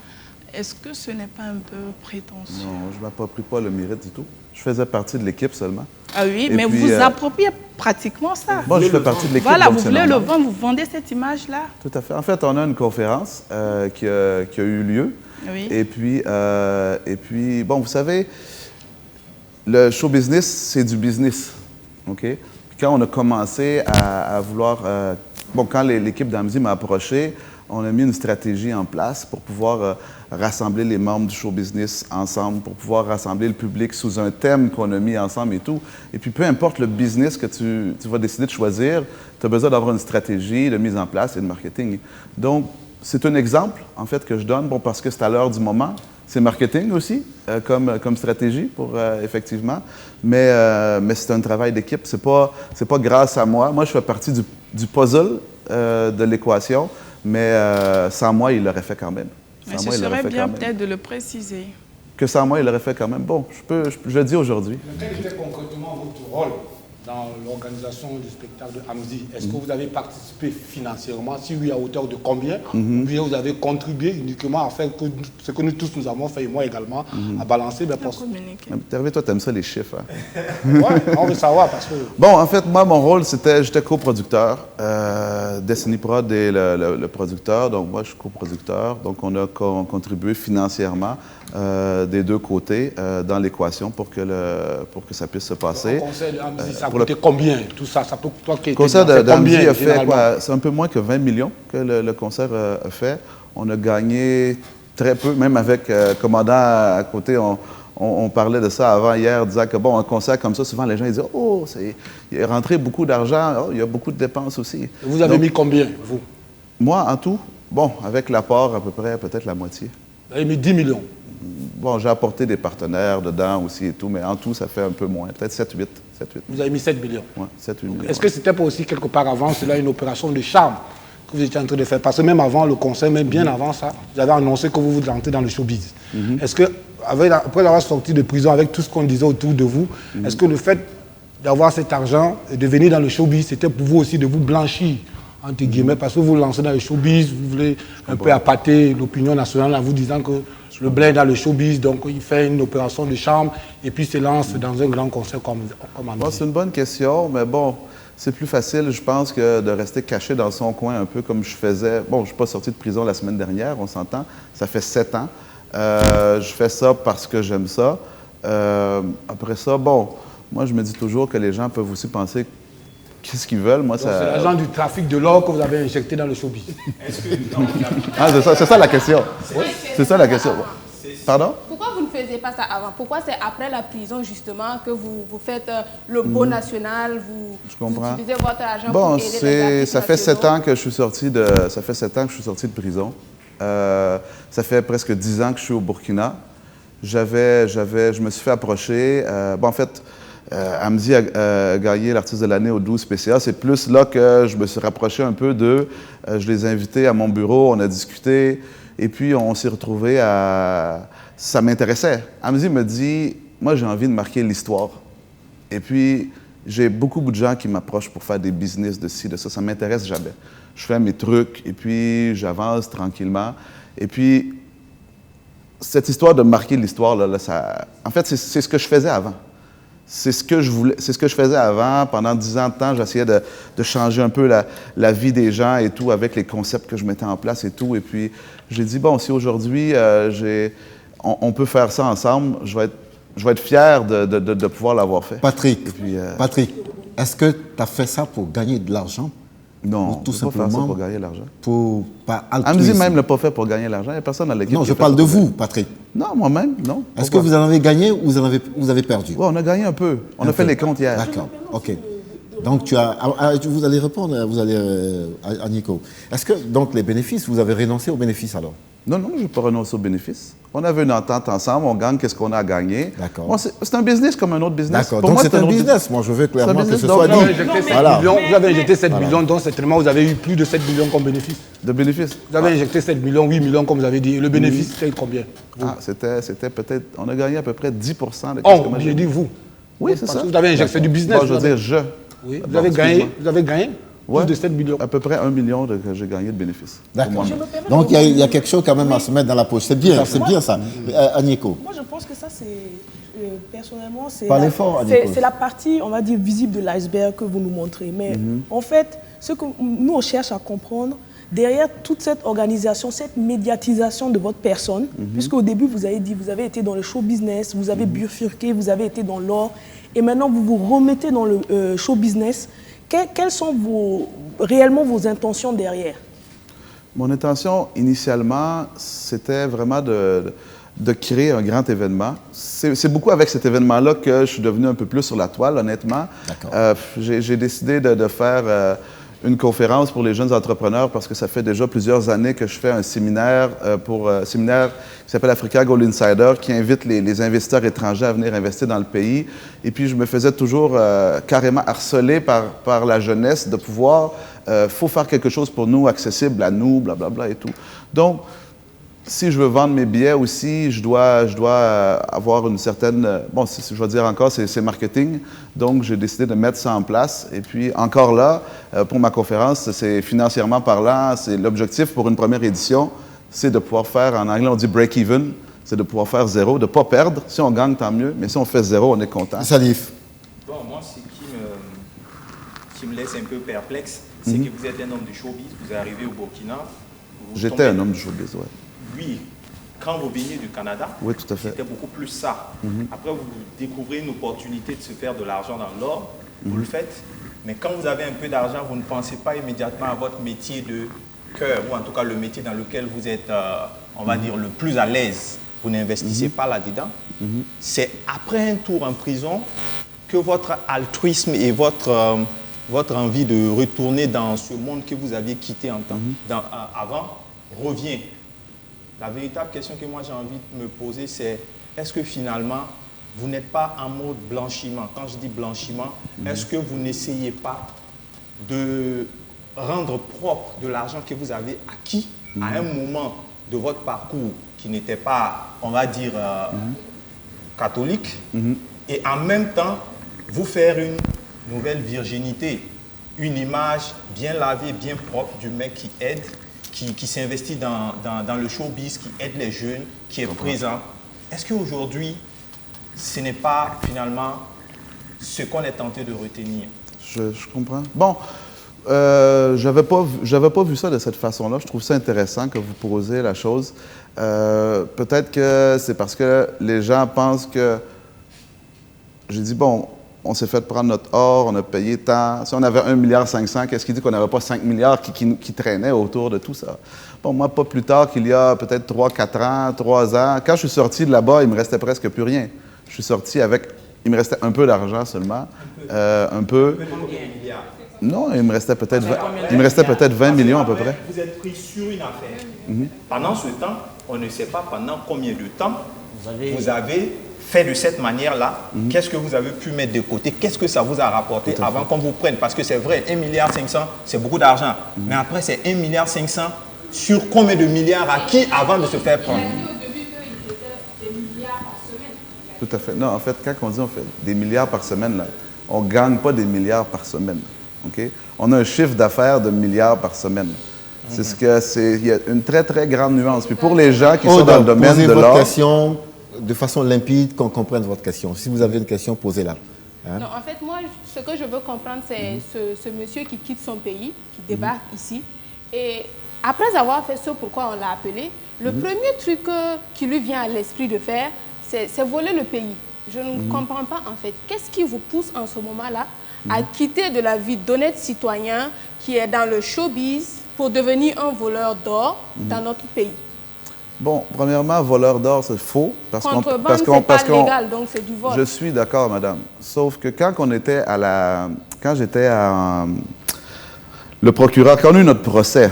est-ce que ce n'est pas un peu prétentieux? Non, je ne m'approprie pas le mérite du tout. Je faisais partie de l'équipe seulement. Ah oui, Et mais puis, vous appropriez pratiquement ça. Moi, je fais partie de l'équipe. Voilà, donc vous c'est voulez le normal. vendre, vous vendez cette image-là. Tout à fait. En fait, on a une conférence qui a eu lieu. Oui. Et puis, bon, vous savez, le show business, c'est du business. OK? Puis quand on a commencé à vouloir... quand l'équipe d'Amzi m'a approché, on a mis une stratégie en place pour pouvoir rassembler les membres du show business ensemble, pour pouvoir rassembler le public sous un thème qu'on a mis ensemble et tout. Et puis, peu importe le business que tu vas décider de choisir, tu as besoin d'avoir une stratégie de mise en place et de marketing. Donc, c'est un exemple, en fait, que je donne, parce que c'est à l'heure du moment. C'est marketing aussi, comme stratégie, effectivement. Mais c'est un travail d'équipe. C'est pas grâce à moi. Moi, je fais partie du puzzle de l'équation, mais sans moi, il l'aurait fait quand même. Mais ce serait bien peut-être de le préciser. Que sans moi, il l'aurait fait quand même. Bon, je le dis aujourd'hui. Quel était concrètement votre rôle dans l'organisation du spectacle de Amzi? Est-ce que vous avez participé financièrement? Si oui, à hauteur de combien? Ou bien vous avez contribué uniquement à faire ce que nous tous nous avons fait, et moi également, à balancer Hervé, toi, t'aimes ça les chiffres. Hein? Oui, on veut savoir parce que... Bon, en fait, moi, mon rôle, j'étais coproducteur. Destiny Prod est le producteur, donc moi, je suis coproducteur. Donc, on a contribué financièrement des deux côtés dans l'équation pour que ça puisse se passer. Le conseil de Amzi, ça a coûté combien? Tout ça, ça peut, toi qui le concert d'Amzi a fait quoi? C'est un peu moins que 20 millions que le concert a fait. On a gagné très peu, même avec commandant à côté, on parlait de ça avant hier, disant que bon, un concert comme ça, souvent les gens ils disent « Oh, il est rentré beaucoup d'argent, oh, il y a beaucoup de dépenses aussi. » Vous avez mis combien, vous? Moi, en tout, bon, avec l'apport à peu près, peut-être la moitié. Vous avez mis 10 millions? Bon, j'ai apporté des partenaires dedans aussi et tout, mais en tout, ça fait un peu moins, peut-être 7-8. Vous avez mis 7 millions? Oui, 7-8 millions. Est-ce que c'était pas aussi quelque part avant cela une opération de charme que vous étiez en train de faire? Parce que même avant le concert, même bien avant ça, vous avez annoncé que vous rentrez dans le showbiz. Est-ce que, après avoir sorti de prison, avec tout ce qu'on disait autour de vous, est-ce que le fait d'avoir cet argent et de venir dans le showbiz, c'était pour vous aussi de vous blanchir, entre guillemets, parce que vous vous lancez dans le showbiz, vous voulez un peu appâter l'opinion nationale en vous disant que le blé est dans le showbiz, donc il fait une opération de charme et puis se lance dans un grand concert comme bon, c'est une bonne question, mais bon, c'est plus facile, je pense, que de rester caché dans son coin un peu comme je faisais. Bon, je ne suis pas sorti de prison la semaine dernière, on s'entend, ça fait 7 ans. Je fais ça parce que j'aime ça. Après ça, bon, moi je me dis toujours que les gens peuvent aussi penser qu'est-ce qu'ils veulent. Moi, c'est l'agent du trafic de l'or que vous avez injecté dans le showbiz. C'est ça la question. C'est ça la question. Pardon? Pourquoi vous ne faisiez pas ça avant? Pourquoi c'est après la prison, justement, que vous faites le beau national, vous utilisez votre argent pour aider les artistes ça fait 7 nationaux? ans que je suis sorti de prison. Ça fait presque 10 ans que je suis au Burkina. Je me suis fait approcher. En fait, Amzi a gagné l'artiste de l'année au 12 PCA. C'est plus là que je me suis rapproché un peu d'eux. Je les ai invités à mon bureau, on a discuté. Et puis, on s'est retrouvés à... Ça m'intéressait. Amzi me dit, moi, j'ai envie de marquer l'histoire. Et puis, j'ai beaucoup de gens qui m'approchent pour faire des business de ci, de ça. Ça m'intéresse jamais. Je fais mes trucs et puis j'avance tranquillement. Et puis, cette histoire de marquer l'histoire, en fait, c'est ce que je faisais avant. C'est ce que je faisais avant. Pendant 10 ans de temps, j'essayais de changer un peu la vie des gens et tout, avec les concepts que je mettais en place et tout. Et puis, j'ai dit, bon, si aujourd'hui, on peut faire ça ensemble, je vais être fier de pouvoir l'avoir fait. Patrick, est-ce que tu as fait ça pour gagner de l'argent? Non, tout simplement pas faire ça pour gagner de l'argent. Par altruisme. Amzi même ne l'a pas fait pour gagner de l'argent. Il n'y a personne dans l'équipe. Non, je parle de vous, Patrick. Non, moi-même, non. Est-ce que vous en avez gagné ou vous avez perdu? Oui, on a gagné un peu. On a fait les comptes hier. D'accord, ok. Donc, vous allez répondre à Nico. Est-ce que, donc, les bénéfices, vous avez renoncé aux bénéfices alors? Non, je n'ai pas renoncé aux bénéfices. On avait une entente ensemble, on gagne qu'est-ce qu'on a à gagner. D'accord. Bon, c'est un business comme un autre business. D'accord, donc c'est un business. Moi, je veux clairement que ce soit dit. Vous avez injecté 7 millions, donc certainement vous avez eu plus de 7 millions comme bénéfice. De bénéfices? Vous avez injecté 7 millions, 8 millions comme vous avez dit. Et le bénéfice, c'était combien? C'était peut-être... On a gagné à peu près 10% de ce que j'ai dit vous. Oui, c'est ça. Vous avez injecté du business. Bon, je veux dire, je. Oui, vous avez gagné plus de 7 millions. À peu près 1 million que j'ai gagné de bénéfices. D'accord. Donc il y a quelque chose quand même à se mettre dans la poche. C'est bien ça. Nico. Moi je pense que ça c'est personnellement, c'est la partie, on va dire, visible de l'iceberg que vous nous montrez. Mais en fait, ce que nous, on cherche à comprendre, derrière toute cette organisation, cette médiatisation de votre personne, puisqu'au début, vous avez dit, vous avez été dans le show business, vous avez bifurqué, vous avez été dans l'or, et maintenant, vous vous remettez dans le show business. Quelles sont réellement vos intentions derrière? Mon intention, initialement, c'était vraiment de créer un grand événement. C'est beaucoup avec cet événement-là que je suis devenu un peu plus sur la toile, honnêtement. J'ai décidé de faire une conférence pour les jeunes entrepreneurs parce que ça fait déjà plusieurs années que je fais un séminaire qui s'appelle Africa Gold Insider, qui invite les investisseurs étrangers à venir investir dans le pays. Et puis, je me faisais toujours carrément harceler par la jeunesse de pouvoir, faut faire quelque chose pour nous, accessible à nous, blablabla et tout. Donc, si je veux vendre mes billets aussi, je dois avoir une certaine... Bon, je vais dire encore, c'est marketing. Donc, j'ai décidé de mettre ça en place. Et puis, encore là, pour ma conférence, c'est financièrement parlant, c'est l'objectif pour une première édition, c'est de pouvoir faire, en anglais, on dit break-even, c'est de pouvoir faire zéro, de ne pas perdre. Si on gagne, tant mieux. Mais si on fait zéro, on est content. Salif. Bon, moi, ce qui me laisse un peu perplexe, c'est que vous êtes un homme de showbiz, vous arrivez au Burkina. J'étais un homme de showbiz, oui. Oui, quand vous veniez du Canada, oui, tout à fait. C'était beaucoup plus ça. Après, vous découvrez une opportunité de se faire de l'argent dans l'or, vous le faites, mais quand vous avez un peu d'argent, vous ne pensez pas immédiatement à votre métier de cœur, ou en tout cas le métier dans lequel vous êtes, on va dire, le plus à l'aise. Vous n'investissez pas là-dedans. C'est après un tour en prison que votre altruisme et votre envie de retourner dans ce monde que vous aviez quitté avant revient. La véritable question que moi j'ai envie de me poser, c'est est-ce que finalement, vous n'êtes pas en mode blanchiment? Quand je dis blanchiment, est-ce que vous n'essayez pas de rendre propre de l'argent que vous avez acquis à un moment de votre parcours qui n'était pas, on va dire, catholique, et en même temps, vous faire une nouvelle virginité, une image bien lavée, bien propre du mec qui aide, qui s'investit dans le showbiz, qui aide les jeunes, qui est présent. Est-ce qu'aujourd'hui, ce n'est pas finalement ce qu'on est tenté de retenir? Je comprends. Bon, j'avais pas vu ça de cette façon-là. Je trouve ça intéressant que vous posez la chose. Peut-être que c'est parce que les gens pensent que... J'ai dit, bon, on s'est fait prendre notre or, on a payé tant. Si on avait 1,5 milliard, qu'est-ce qui dit qu'on n'avait pas 5 milliards qui traînaient autour de tout ça? Bon, moi, pas plus tard qu'il y a peut-être 3-4 ans, 3 ans, quand je suis sorti de là-bas, il me restait presque plus rien. Je suis sorti avec... Il me restait un peu d'argent seulement. Un peu. Non, il me restait peut-être 20 millions à peu près. Vous êtes pris sur une affaire. Pendant ce temps, on ne sait pas pendant combien de temps vous avez fait de cette manière-là. Qu'est-ce que vous avez pu mettre de côté? Qu'est-ce que ça vous a rapporté avant qu'on vous prenne? Parce que c'est vrai, 1,5 milliard, c'est beaucoup d'argent. Mais après, c'est 1,5 milliard sur combien de milliards acquis avant de se faire prendre? Tout à fait. Non, en fait, quand on dit on fait des milliards par semaine, là, on ne gagne pas des milliards par semaine. Okay? On a un chiffre d'affaires de milliards par semaine. Il y a une très, très grande nuance. Puis pour les gens qui sont dans le domaine de l'or... question de façon limpide, qu'on comprenne votre question. Si vous avez une question, posez-la. Hein? Non, en fait, moi, ce que je veux comprendre, c'est ce monsieur qui quitte son pays, qui débarque ici. Et après avoir fait ce pourquoi on l'a appelé, le premier truc qui lui vient à l'esprit de faire, c'est voler le pays. Je ne comprends pas, en fait. Qu'est-ce qui vous pousse en ce moment-là à quitter de la vie d'honnête citoyen qui est dans le showbiz pour devenir un voleur d'or dans notre pays? Bon, premièrement, voleur d'or, c'est faux. Contrebande, c'est pas légal, donc c'est du vol. Je suis d'accord, madame. Sauf que quand j'étais le procureur, quand on a eu notre procès,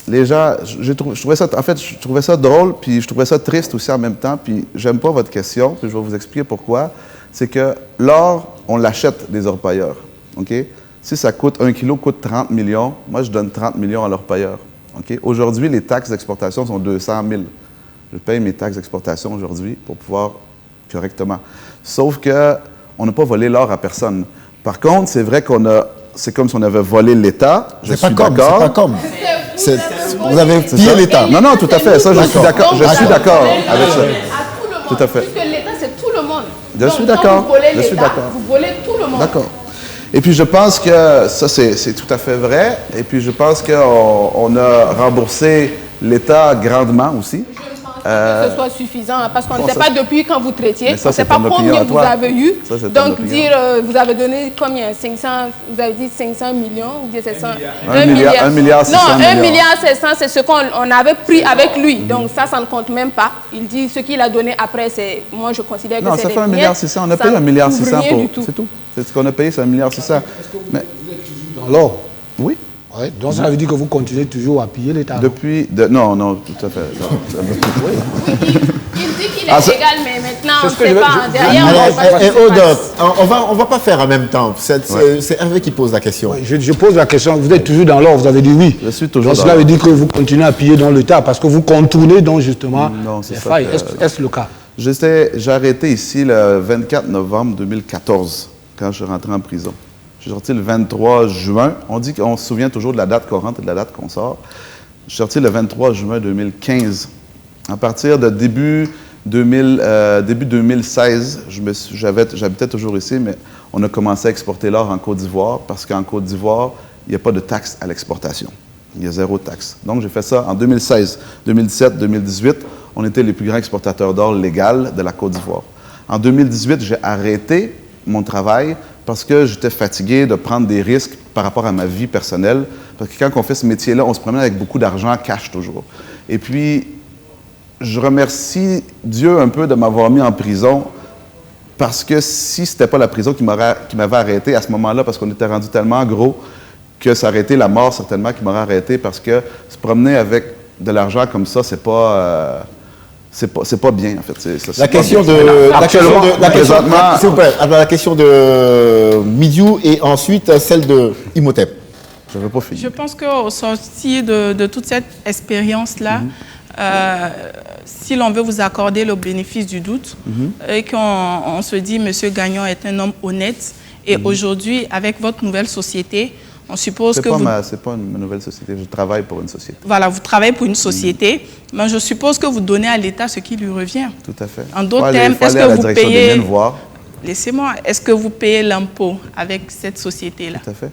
les gens, je trouvais ça drôle, puis je trouvais ça triste aussi en même temps, puis j'aime pas votre question, puis je vais vous expliquer pourquoi. C'est que l'or, on l'achète des orpailleurs, OK? Si ça coûte, 1 kilo coûte 30 millions, moi je donne 30 millions à l'orpailleur, OK? Aujourd'hui, les taxes d'exportation sont 200 000. Je paye mes taxes d'exportation aujourd'hui pour pouvoir correctement. Sauf qu'on n'a pas volé l'or à personne. Par contre, c'est vrai c'est comme si on avait volé l'État. Je suis d'accord. C'est pas comme. Vous avez pillé l'État. Non, non, tout à fait. Ça, je suis d'accord avec ça. Tout à fait. Puisque l'État, c'est tout le monde. Je suis d'accord. Vous volez Je suis l'État, d'accord. vous volez tout le monde. D'accord. Et puis je pense que ça, c'est tout à fait vrai. Et puis je pense qu'on a remboursé l'État grandement aussi. Que ce soit suffisant, parce qu'on ne bon, sait ça, pas depuis quand vous traitiez, ça, on ne sait pas ton opinion combien à vous toi. avez eu. Ça, c'est ton Donc opinion. dire, vous avez donné combien 500, vous avez dit 500 millions ou bien 700 1 milliard 600 Non, 1 millions. milliard 700, c'est ce qu'on avait pris avec lui. Donc ça ne compte même pas. Il dit ce qu'il a donné après, c'est, moi je considère que Non, c'est ça des fait 1 miettes. milliard 600. On a Ça payé 1 milliard couvre 600 rien pour... du tout. C'est tout. C'est ce qu'on a payé, c'est 1 milliard 600. Mais... Dans l'or. Oui. Ouais, donc ça veut dire que vous continuez toujours à piller l'État. Non, non, tout à fait. Il dit qu'il est Ah, ça- légal, mais maintenant on C'est ne ce que sait je veux- pas. je- Derrière, Allez, on ne sait pas ce qui se hold passe. up. On va pas faire en même temps. C'est Hervé qui pose la question. Ouais, je pose la question, vous êtes toujours dans l'or, vous avez dit oui. Je suis toujours donc, dans cela l'or. veut dire que vous continuez à piller dans l'État parce que vous contournez donc justement Non, c'est les ça failles. que- Est-ce le cas? J'ai arrêté ici le 24 novembre 2014, quand je suis rentré en prison. Je suis sorti le 23 juin. On dit qu'on se souvient toujours de la date qu'on rentre et de la date qu'on sort. Je suis sorti le 23 juin 2015. À partir de début 2016, j'habitais toujours ici, mais on a commencé à exporter l'or en Côte d'Ivoire parce qu'en Côte d'Ivoire, il n'y a pas de taxe à l'exportation. Il y a 0 taxe. Donc, j'ai fait ça en 2016, 2017, 2018. On était les plus grands exportateurs d'or légal de la Côte d'Ivoire. En 2018, j'ai arrêté mon travail parce que j'étais fatigué de prendre des risques par rapport à ma vie personnelle. Parce que quand on fait ce métier-là, on se promène avec beaucoup d'argent cash toujours. Et puis, je remercie Dieu un peu de m'avoir mis en prison parce que si ce n'était pas la prison qui m'avait arrêté à ce moment-là, parce qu'on était rendu tellement gros que ça aurait été la mort certainement qui m'aurait arrêté parce que se promener avec de l'argent comme ça, c'est pas bien en fait. La question de Midiou et ensuite celle de Imhotep. Je veux pas finir. Je pense qu'au sortir de toute cette expérience-là, si l'on veut vous accorder le bénéfice du doute et qu'on se dit M. Gagnon est un homme honnête et aujourd'hui, avec votre nouvelle société, on suppose que c'est pas une nouvelle société, je travaille pour une société. Voilà, vous travaillez pour une société, mais je suppose que vous donnez à l'État ce qui lui revient. Tout à fait. En d'autres termes, est-ce que vous payez... Laissez-moi, est-ce que vous payez l'impôt avec cette société-là? Tout à fait.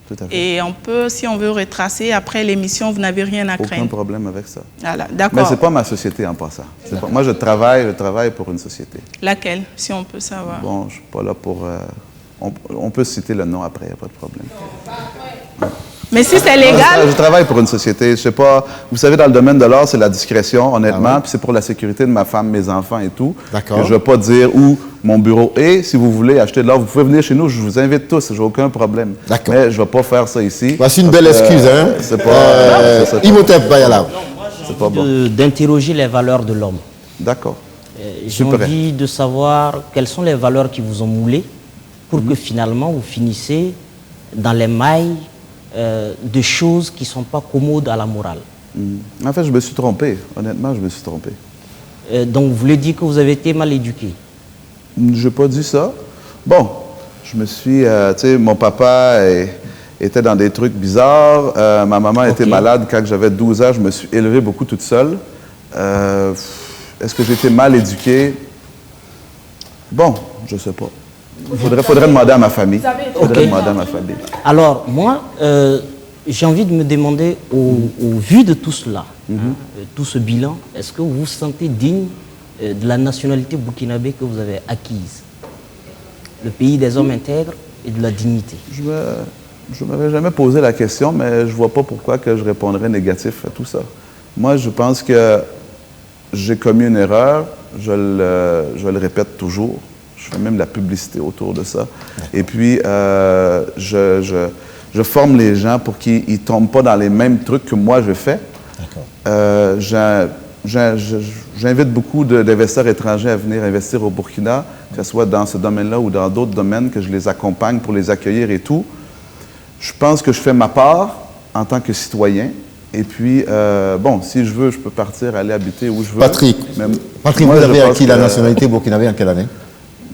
Tout à fait. Et on peut, si on veut retracer, après l'émission, vous n'avez rien à craindre. Aucun problème avec ça. Voilà, d'accord. Mais ce n'est pas ma société en passant. Moi, je travaille pour une société. Laquelle, si on peut savoir? Bon, je ne suis pas là pour... On peut citer le nom après, il n'y a pas de problème. Mais si c'est légal... Je travaille pour une société, je sais pas... Vous savez, dans le domaine de l'or, c'est la discrétion, honnêtement, puis c'est pour la sécurité de ma femme, mes enfants et tout. D'accord. Je ne vais pas dire où mon bureau est. Si vous voulez acheter de l'or, vous pouvez venir chez nous, je vous invite tous, je n'ai aucun problème. D'accord. Mais je ne vais pas faire ça ici. Voici une belle excuse, hein. C'est pas... Imhotep Bayala. C'est pas bon. D'interroger les valeurs de l'homme. D'accord. J'ai envie de savoir quelles sont les valeurs qui vous ont moulé pour que finalement vous finissez dans les mailles de choses qui ne sont pas commodes à la morale. En fait, je me suis trompé. Honnêtement, je me suis trompé. Donc, vous voulez dire que vous avez été mal éduqué? Je n'ai pas dit ça. Bon, je me suis... tu sais, mon papa était dans des trucs bizarres. Ma maman était malade quand j'avais 12 ans. Je me suis élevé beaucoup toute seule. Est-ce que j'ai été mal éduqué? Bon, je ne sais pas. Faudrait demander à ma famille. Alors, moi, j'ai envie de me demander, au vu de tout cela, tout ce bilan, est-ce que vous vous sentez digne de la nationalité burkinabé que vous avez acquise? Le pays des hommes intègres et de la dignité. Je ne m'avais jamais posé la question, mais je ne vois pas pourquoi que je répondrais négatif à tout ça. Moi, je pense que j'ai commis une erreur. Je le répète toujours. Je fais même la publicité autour de ça. Et puis, je forme les gens pour qu'ils ne tombent pas dans les mêmes trucs que moi je fais. J'invite beaucoup d'investisseurs étrangers à venir investir au Burkina, que ce soit dans ce domaine-là ou dans d'autres domaines, que je les accompagne pour les accueillir et tout. Je pense que je fais ma part en tant que citoyen. Et puis, bon, si je veux, je peux partir, aller habiter où je veux. Patrick, vous avez acquis la nationalité burkinabé en quelle année?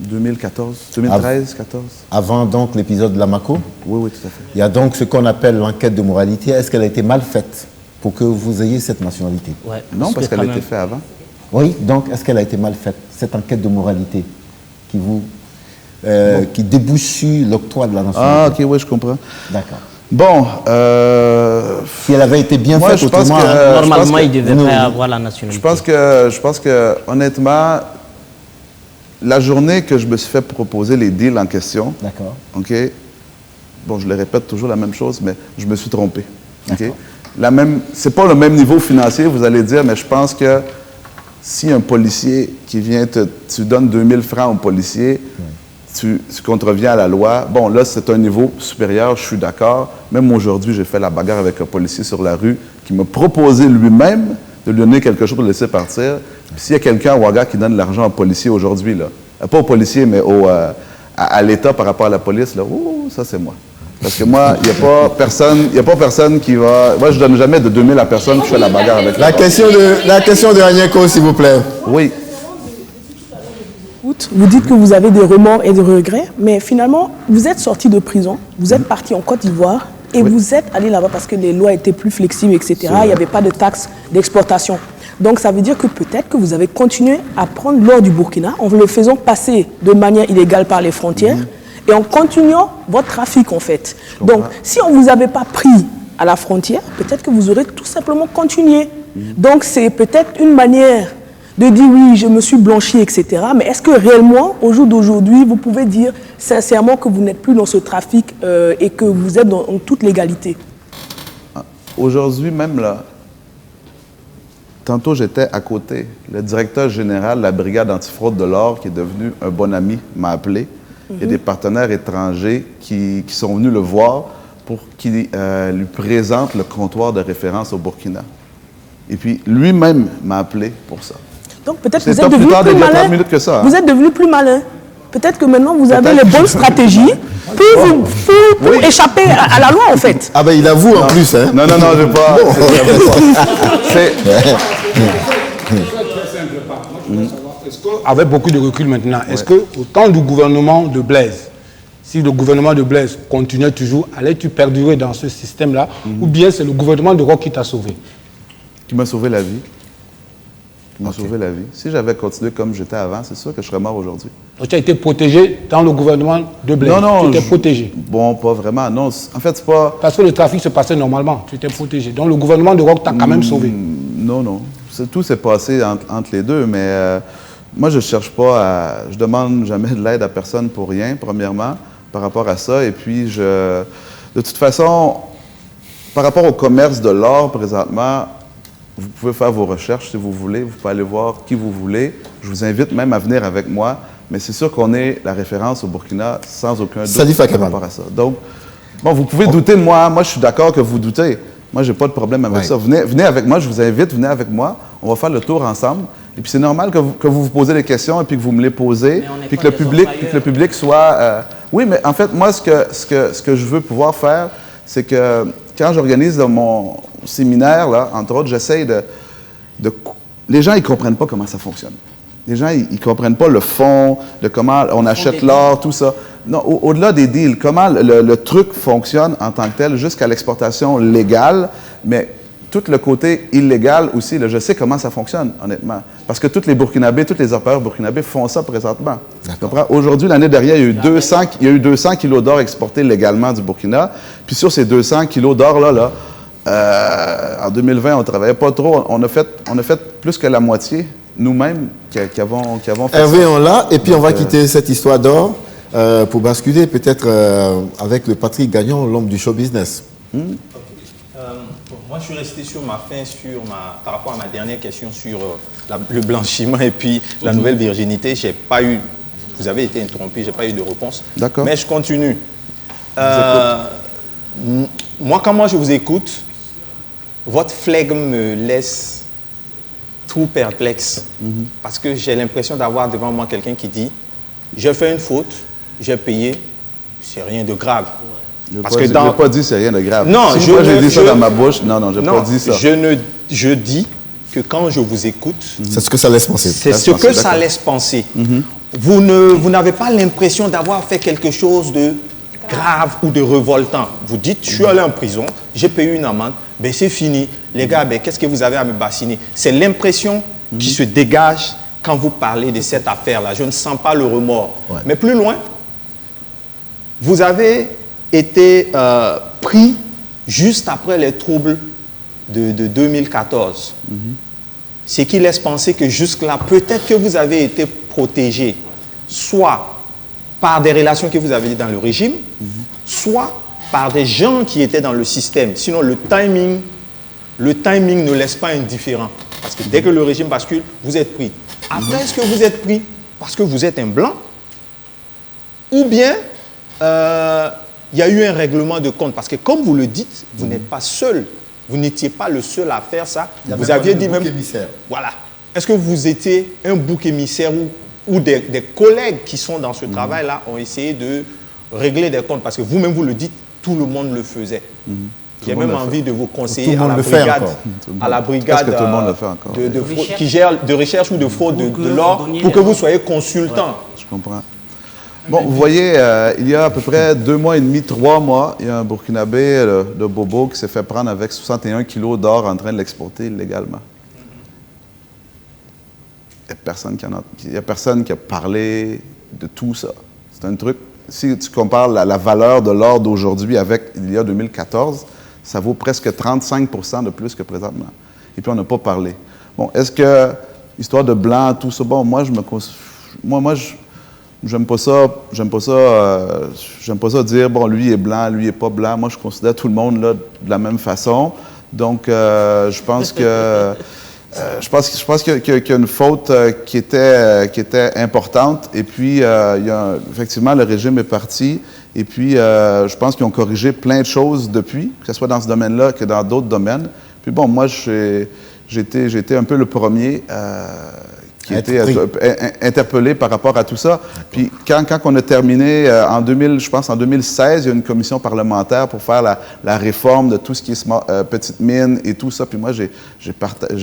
2014, 2013, 14. Avant donc l'épisode de l'Amako? Oui, tout à fait. Il y a donc ce qu'on appelle l'enquête de moralité. Est-ce qu'elle a été mal faite pour que vous ayez cette nationalité? Non, parce qu'elle a été faite avant. Oui, donc est-ce qu'elle a été mal faite, cette enquête de moralité? qui débouche sur l'octroi de la nationalité. Ah, ok, oui, je comprends. D'accord. Bon, si elle avait été bien faite, autrement, normalement, il devrait avoir la nationalité. Je pense que, honnêtement, la journée que je me suis fait proposer les deals en question, d'accord. Ok. Bon, je le répète toujours la même chose, mais je me suis trompé. Ok. C'est pas le même niveau financier, vous allez dire, mais je pense que si un policier qui vient tu donnes 2000 francs au policier, tu contreviens à la loi. Bon, là, c'est un niveau supérieur, je suis d'accord. Même aujourd'hui, j'ai fait la bagarre avec un policier sur la rue qui m'a proposé lui-même de lui donner quelque chose pour le laisser partir. Puis s'il y a quelqu'un à Ouaga qui donne de l'argent au policier aujourd'hui, là, pas au policier, mais à l'État par rapport à la police, là, ça, c'est moi. Parce que moi, il n'y a pas personne qui va... Moi, je ne donne jamais de 2000 à personne qui fait la bagarre avec la question de Agneko, s'il vous plaît. Oui. Vous dites que vous avez des remords et des regrets, mais finalement, vous êtes sorti de prison, vous êtes parti en Côte d'Ivoire et vous êtes allé là-bas parce que les lois étaient plus flexibles, etc. Il n'y avait pas de taxes d'exportation. Donc ça veut dire que peut-être que vous avez continué à prendre l'or du Burkina en le faisant passer de manière illégale par les frontières et en continuant votre trafic en fait. Donc si on ne vous avait pas pris à la frontière, peut-être que vous aurez tout simplement continué. Donc c'est peut-être une manière de dire oui, je me suis blanchi, etc. Mais est-ce que réellement, au jour d'aujourd'hui, vous pouvez dire sincèrement que vous n'êtes plus dans ce trafic et que vous êtes en toute légalité? Aujourd'hui même, là, tantôt j'étais à côté. Le directeur général de la brigade antifraude de l'or, qui est devenu un bon ami, m'a appelé. Il y a des partenaires étrangers qui sont venus le voir pour qu'il lui présente le comptoir de référence au Burkina. Et puis lui-même m'a appelé pour ça. Donc peut-être que vous êtes devenu plus malin. Vous êtes devenu plus malin. Peut-être que maintenant vous avez les bonnes stratégies pour échapper à la loi en fait. Ah ben il avoue en plus. Hein. Non, je ne pas. Avec beaucoup de recul maintenant, est-ce que au temps du gouvernement de Blaise, si le gouvernement de Blaise continuait toujours, allais-tu perdurer dans ce système-là ou bien c'est le gouvernement de Roch qui t'a sauvé? Qui m'a sauvé la vie. Sauvé la vie. Si j'avais continué comme j'étais avant, c'est sûr que je serais mort aujourd'hui. Donc tu as été protégé dans le gouvernement de Blaise? Non. Tu étais protégé? Bon, pas vraiment. Non, en fait, c'est pas... Parce que le trafic se passait normalement, tu étais protégé. Donc le gouvernement de Roch t'a quand même sauvé? Non. Tout s'est passé entre les deux, mais moi, je cherche pas à... Je demande jamais de l'aide à personne pour rien, premièrement, par rapport à ça. Et puis, de toute façon, par rapport au commerce de l'or, présentement, vous pouvez faire vos recherches si vous voulez. Vous pouvez aller voir qui vous voulez. Je vous invite même à venir avec moi. Mais c'est sûr qu'on est la référence au Burkina sans aucun doute par rapport à ça. Donc, bon, vous pouvez douter de moi. Moi, je suis d'accord que vous doutez. Moi, je n'ai pas de problème avec ça. Venez avec moi, je vous invite, venez avec moi. On va faire le tour ensemble. Et puis, c'est normal que vous posez des questions et puis que vous me les posez. Puis que le public soit... Oui, mais en fait, moi, ce que je veux pouvoir faire, c'est que quand j'organise mon séminaire, là, entre autres, j'essaye de... Les gens, ils ne comprennent pas comment ça fonctionne. Les gens, ils ne comprennent pas le fond, de comment on achète l'or, tout ça. Non, au-delà des deals, comment le truc fonctionne en tant que tel jusqu'à l'exportation légale, mais tout le côté illégal aussi, là, je sais comment ça fonctionne, honnêtement. Parce que tous les Burkinabés, tous les opérateurs burkinabés font ça présentement. Aujourd'hui, l'année dernière, il y a eu 200 kilos d'or exportés légalement du Burkina. Puis sur ces 200 kilos d'or-là, en 2020, on ne travaillait pas trop. On a fait plus que la moitié, nous-mêmes, qui avons fait Hervé, ça. on l'a, et puis on va quitter cette histoire d'or pour basculer peut-être avec le Patrick Gagnon, l'homme du show business. Moi, je suis resté sur ma fin par rapport à ma dernière question sur le blanchiment et puis la nouvelle virginité. J'ai pas eu, vous avez été interrompu, j'ai pas eu de réponse. D'accord. Mais je continue. Moi, quand je vous écoute, votre flegme me laisse tout perplexe. Parce que j'ai l'impression d'avoir devant moi quelqu'un qui dit « J'ai fait une faute, j'ai payé, c'est rien de grave ». Je n'ai pas dit c'est rien de grave. Non, si j'ai dit ça dans ma bouche, non, je n'ai pas dit ça. Je dis que quand je vous écoute... C'est ce que ça laisse penser. C'est ce que ça laisse penser. Vous n'avez pas l'impression d'avoir fait quelque chose de grave ou de révoltant. Vous dites, je suis allé en prison, j'ai payé une amende, ben c'est fini. Les gars, ben, qu'est-ce que vous avez à me bassiner? C'est l'impression qui se dégage quand vous parlez de cette affaire-là. Je ne sens pas le remords. Ouais. Mais plus loin, vous avez été pris juste après les troubles de 2014. Ce qui laisse penser que jusque-là, peut-être que vous avez été protégé, soit par des relations que vous avez dans le régime, soit par des gens qui étaient dans le système. Sinon, le timing ne laisse pas indifférent. Parce que dès que le régime bascule, vous êtes pris. Après, est-ce que vous êtes pris parce que vous êtes un blanc? Ou bien, il y a eu un règlement de compte? Parce que comme vous le dites, vous n'êtes pas seul. Vous n'étiez pas le seul à faire ça. Vous aviez dit même... émissaire. Voilà. Est-ce que vous étiez un bouc émissaire ou des collègues qui sont dans ce travail-là ont essayé de régler des comptes? Parce que vous-même, vous le dites, tout le monde le faisait. J'ai même envie de vous conseiller à la brigade qui gère de recherche ou de fraude de l'or pour que vous soyez consultant. Ouais, je comprends. Bon, vous voyez, il y a à peu près 2 mois et demi, 3 mois, il y a un Burkinabé de Bobo qui s'est fait prendre avec 61 kilos d'or en train de l'exporter illégalement. Il n'y a personne qui a parlé de tout ça. C'est un truc, si tu compares la valeur de l'or d'aujourd'hui avec il y a 2014, ça vaut presque 35% de plus que présentement. Et puis on n'a pas parlé. Bon, est-ce que, histoire de blanc, tout ça, bon, moi, j'aime pas ça dire, bon, lui est blanc, lui est pas blanc. Moi, je considère tout le monde là, de la même façon. Donc, je pense que... je pense qu'il y a une faute qui était importante. Et puis, effectivement, le régime est parti. Et puis, je pense qu'ils ont corrigé plein de choses depuis, que ce soit dans ce domaine-là que dans d'autres domaines. Puis bon, moi, j'ai été un peu le premier qui a été interpellé par rapport à tout ça. Puis quand on a terminé, je pense en 2016, il y a une commission parlementaire pour faire la réforme de tout ce qui est petites mines et tout ça. Puis moi, j'ai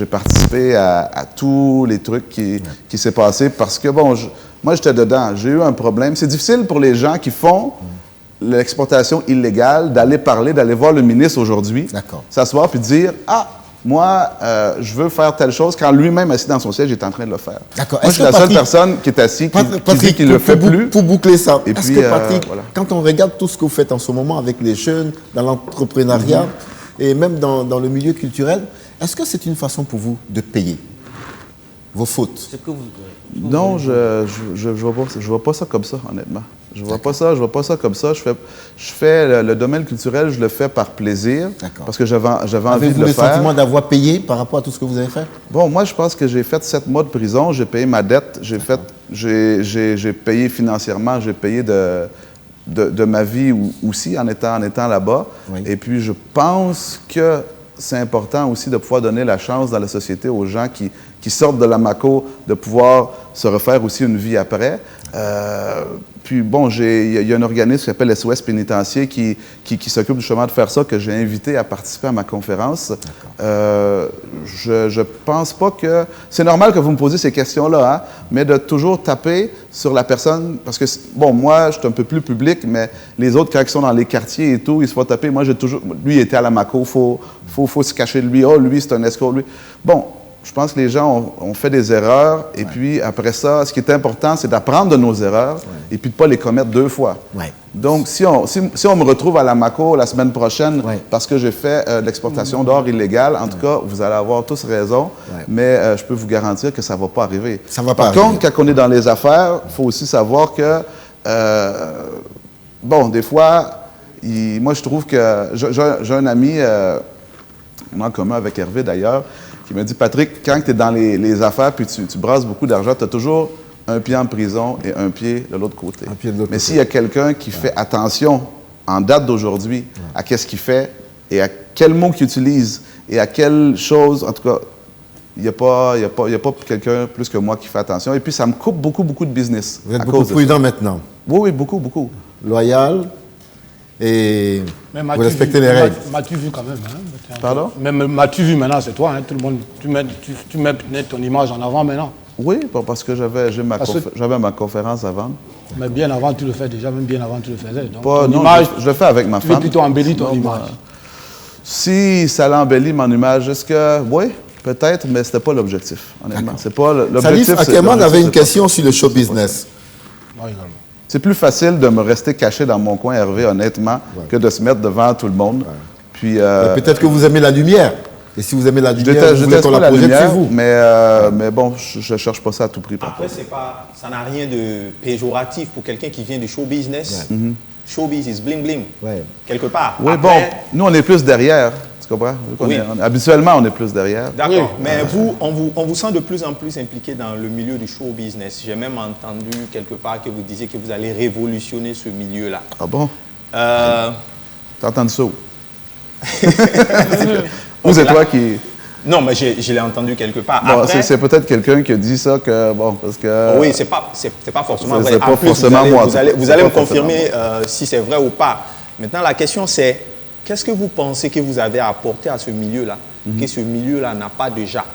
participé à tous les trucs qui s'est passé parce que, bon, moi, j'étais dedans. J'ai eu un problème. C'est difficile pour les gens qui font l'exportation illégale d'aller parler, d'aller voir le ministre aujourd'hui, s'asseoir puis dire « Ah, moi, je veux faire telle chose » quand lui-même, assis dans son siège, est en train de le faire. Moi, je suis la seule personne qui est assise, qui dit qu'il ne le fait plus. Pour boucler ça, est-ce que Patrick, quand on regarde tout ce que vous faites en ce moment avec les jeunes, dans l'entrepreneuriat et même dans le milieu culturel, est-ce que c'est une façon pour vous de payer vos fautes? Non, je vois pas ça comme ça, honnêtement. Je vois pas ça comme ça. Je fais le domaine culturel, je le fais par plaisir, parce que j'avais envie de le faire. Avez-vous le sentiment d'avoir payé par rapport à tout ce que vous avez fait? Bon, moi, je pense que j'ai fait 7 mois de prison, j'ai payé ma dette, j'ai payé financièrement, j'ai payé de ma vie aussi en étant là-bas. Oui. Et puis, je pense que c'est important aussi de pouvoir donner la chance dans la société aux gens qui sortent de la MACO, de pouvoir se refaire aussi une vie après. Puis bon, il y a un organisme qui s'appelle SOS Pénitencier qui s'occupe justement de faire ça, que j'ai invité à participer à ma conférence. Je pense pas que... C'est normal que vous me posiez ces questions-là, hein, mais de toujours taper sur la personne, parce que, bon, moi, je suis un peu plus public, mais les autres, quand ils sont dans les quartiers et tout, ils se font taper. Moi, lui, il était à la MACO, faut se cacher de lui. Oh, lui, c'est un escroc, lui. Bon, je pense que les gens ont fait des erreurs, et puis après ça, ce qui est important, c'est d'apprendre de nos erreurs, et puis de ne pas les commettre 2 fois. Donc, si on me retrouve à la MACO la semaine prochaine parce que j'ai fait l'exportation d'or illégale, en tout cas, vous allez avoir tous raison, mais je peux vous garantir que ça ne va pas arriver. Par contre, quand on est dans les affaires, il faut aussi savoir que, bon, des fois, moi, je trouve que... J'ai un ami, en commun avec Hervé d'ailleurs, qui m'a dit, Patrick, quand tu es dans les affaires puis tu brasses beaucoup d'argent, tu as toujours un pied en prison et un pied de l'autre côté. Mais s'il y a quelqu'un qui fait attention, en date d'aujourd'hui, à qu'est-ce qu'il fait et à quel mot qu'il utilise et à quelle chose, en tout cas, il n'y a pas quelqu'un plus que moi qui fait attention. Et puis, ça me coupe beaucoup de business. Vous êtes beaucoup prudent maintenant? Oui, beaucoup. Loyal et vous respectez les règles. M'as-tu vu quand même, hein? Pardon? Même m'as-tu vu maintenant, c'est toi, hein? Tout le monde, tu mets ton image en avant maintenant. Oui, parce que j'avais ma conférence avant. Mais bien avant, tu le fais déjà, même bien avant, tu le faisais. Donc, non, je le fais avec ma femme. Tu veux plutôt embellir ton image. Si ça l'embellit mon image, est-ce que... Oui, Peut-être, mais ce n'était pas l'objectif, honnêtement. C'est pas l'objectif. Salif Akeman avait une question sur le show business. C'est plus facile de me rester caché dans mon coin, Hervé, honnêtement, que de se mettre devant tout le monde. Puis, peut-être que vous aimez la lumière. Et si vous aimez la lumière, vous voulez qu'on la projette sur vous. Mais bon, je ne cherche pas ça à tout prix. Après, ça n'a rien de péjoratif pour quelqu'un qui vient du show business. Showbiz is bling bling, quelque part. Oui, après, bon, nous, on est plus derrière. Tu comprends? Habituellement, on est plus derrière. D'accord, mais vous, on vous sent de plus en plus impliqué dans le milieu du show business. J'ai même entendu quelque part que vous disiez que vous allez révolutionner ce milieu-là. Ah bon? T'as entendu ça où? Ou c'est toi qui... Non, mais je l'ai entendu quelque part. Bon, c'est peut-être quelqu'un qui a dit ça que... Bon, parce que... Oui, c'est pas forcément vrai. C'est pas forcément moi. Vous allez me confirmer si c'est vrai ou pas. Maintenant, la question c'est... Qu'est-ce que vous pensez que vous avez apporté à ce milieu-là, que ce milieu-là n'a pas déjà?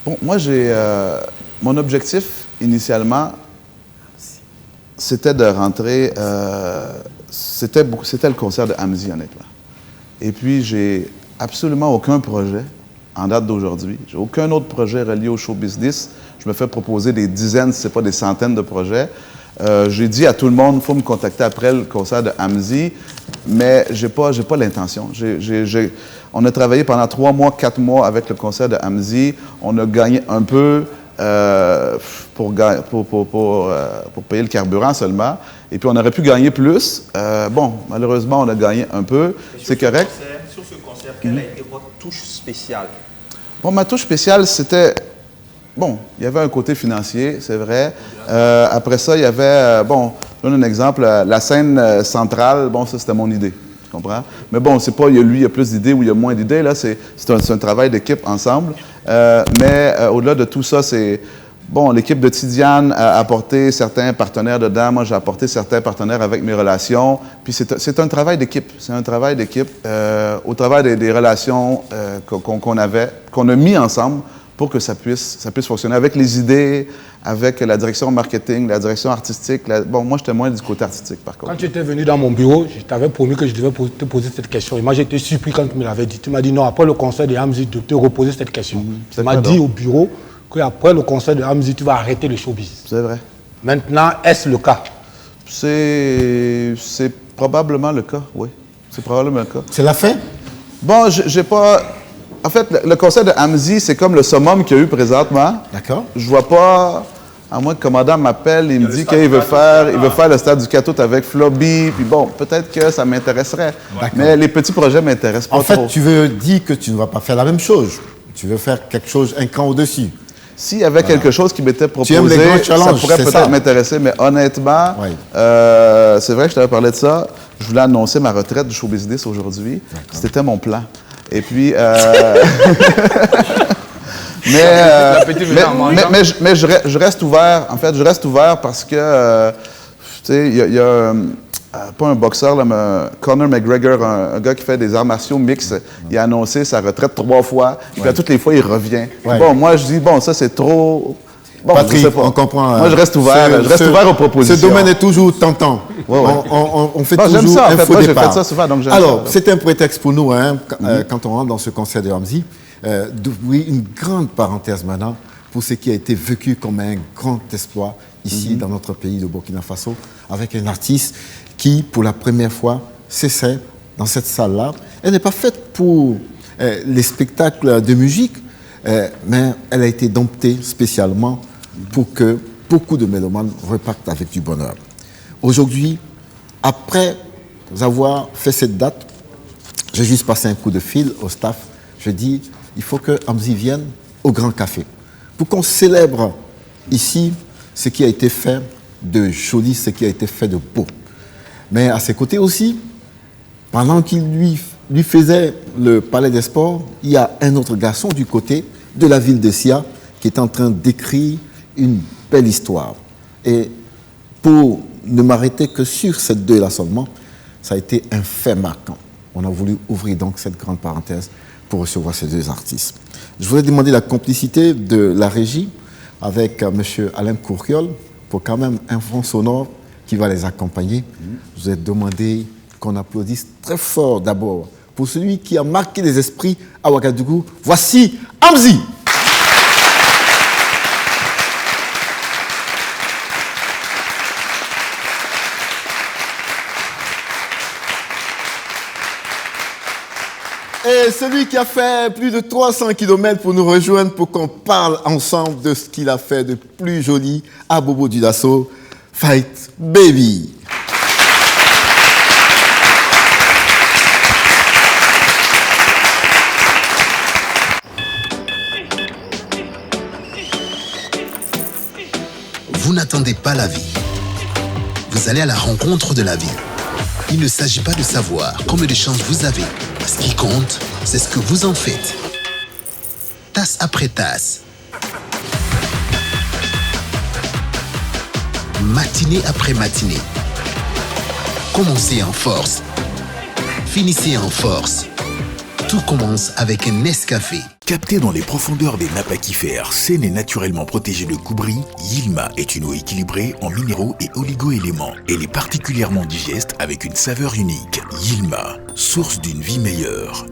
Bon, moi, mon objectif, initialement, c'était de rentrer... c'était le concert de Hamzy, honnêtement. Et puis, j'ai absolument aucun projet en date d'aujourd'hui. J'ai aucun autre projet relié au show business. Je me fais proposer des dizaines, si ce n'est pas des centaines de projets. J'ai dit à tout le monde, il faut me contacter après le concert de Hamzy, mais je n'ai pas l'intention. On a travaillé pendant 3 mois, 4 mois avec le concert de Hamzy. On a gagné un peu pour payer le carburant seulement. Et puis, on aurait pu gagner plus. Bon, malheureusement, on a gagné un peu. C'est correct. Sur ce concert, quelle a été votre touche spéciale? Bon, ma touche spéciale, c'était... Bon, il y avait un côté financier, c'est vrai. Après ça, il y avait, bon, je donne un exemple, la scène centrale, bon, ça, c'était mon idée, tu comprends? Mais bon, c'est pas, lui, il y a plus d'idées ou il y a moins d'idées, là, c'est un travail d'équipe ensemble. Mais au-delà de tout ça, c'est, bon, l'équipe de Tidiane a apporté certains partenaires dedans, moi, j'ai apporté certains partenaires avec mes relations, puis c'est un travail d'équipe, au travers des relations qu'on a mis ensemble, pour que ça puisse fonctionner avec les idées, avec la direction marketing, la direction artistique. Bon, moi, j'étais moins du côté artistique, par contre. Quand tu étais venu dans mon bureau, je t'avais promis que je devais te poser cette question. Et moi, j'étais surpris quand tu me l'avais dit. Tu m'as dit non, après le concert de Hamzy, de te reposer cette question. Tu m'as dit au bureau qu'après le concert de Hamzy, tu vas arrêter le showbiz. C'est vrai. Maintenant, est-ce le cas? C'est probablement le cas, oui. C'est probablement le cas. C'est la fin? Bon, j'ai pas... En fait, le concert de Hamzy, c'est comme le summum qu'il y a eu présentement. D'accord. Je vois pas, à moins que le commandant m'appelle, il me dit qu'il veut faire le stade du Catoute avec Flobby, puis bon, peut-être que ça m'intéresserait. Mais les petits projets m'intéressent pas trop. En fait, tu veux dire que tu ne vas pas faire la même chose. Tu veux faire quelque chose, un cran au-dessus. S'il y avait quelque chose qui m'était proposé, ça pourrait peut-être m'intéresser, mais honnêtement, c'est vrai que je t'avais parlé de ça. Je voulais annoncer ma retraite du show business aujourd'hui. C'était mon plan. Et puis, mais je reste ouvert. En fait, je reste ouvert parce que, tu sais, il y a pas un boxeur, là, mais Conor McGregor, un gars qui fait des arts martiaux mixtes, il a annoncé sa retraite 3 fois. Et puis, à toutes les fois, il revient. Bon, moi, je dis, bon, ça, c'est trop... Bon, Patrick, on comprend. Moi, je reste ouvert. Je reste ouvert aux propositions. Ce domaine est toujours tentant. On fait toujours ça, un faux départ. J'ai fait ça souvent, donc j'aime Alors, c'est un prétexte pour nous, hein, quand on rentre dans ce concert de Hamzy, d'ouvrir une grande parenthèse maintenant pour ce qui a été vécu comme un grand exploit ici, dans notre pays de Burkina Faso, avec un artiste qui, pour la première fois, s'essaie dans cette salle-là. Elle n'est pas faite pour les spectacles de musique, mais elle a été domptée spécialement pour que beaucoup de mélomanes repartent avec du bonheur. Aujourd'hui, après avoir fait cette date, j'ai juste passé un coup de fil au staff. Je dis, il faut que Hamzy vienne au Grand Café pour qu'on célèbre ici ce qui a été fait de joli, ce qui a été fait de beau. Mais à ses côtés aussi, pendant qu'il lui faisait le Palais des Sports, il y a un autre garçon du côté de la ville de Sia qui est en train d'écrire une belle histoire. Et pour ne m'arrêter que sur ces deux-là seulement, ça a été un fait marquant. On a voulu ouvrir donc cette grande parenthèse pour recevoir ces deux artistes. Je voudrais demander la complicité de la régie avec M. Alain Courciol pour quand même un fond sonore qui va les accompagner. Je vous ai demandé qu'on applaudisse très fort d'abord pour celui qui a marqué les esprits à Ouagadougou. Voici Amzi. Et celui qui a fait plus de 300 km pour nous rejoindre pour qu'on parle ensemble de ce qu'il a fait de plus joli à Bobo Dioulasso, Fight Baby. Vous n'attendez pas la vie. Vous allez à la rencontre de la vie. Il ne s'agit pas de savoir combien de chances vous avez. Ce qui compte, c'est ce que vous en faites. Tasse après tasse. Matinée après matinée. Commencez en force. Finissez en force. Tout commence avec un Nescafé. Capté dans les profondeurs des nappes aquifères, saine et naturellement protégée de coubris, Yilma est une eau équilibrée en minéraux et oligo-éléments. Elle est particulièrement digeste avec une saveur unique. Yilma, source d'une vie meilleure.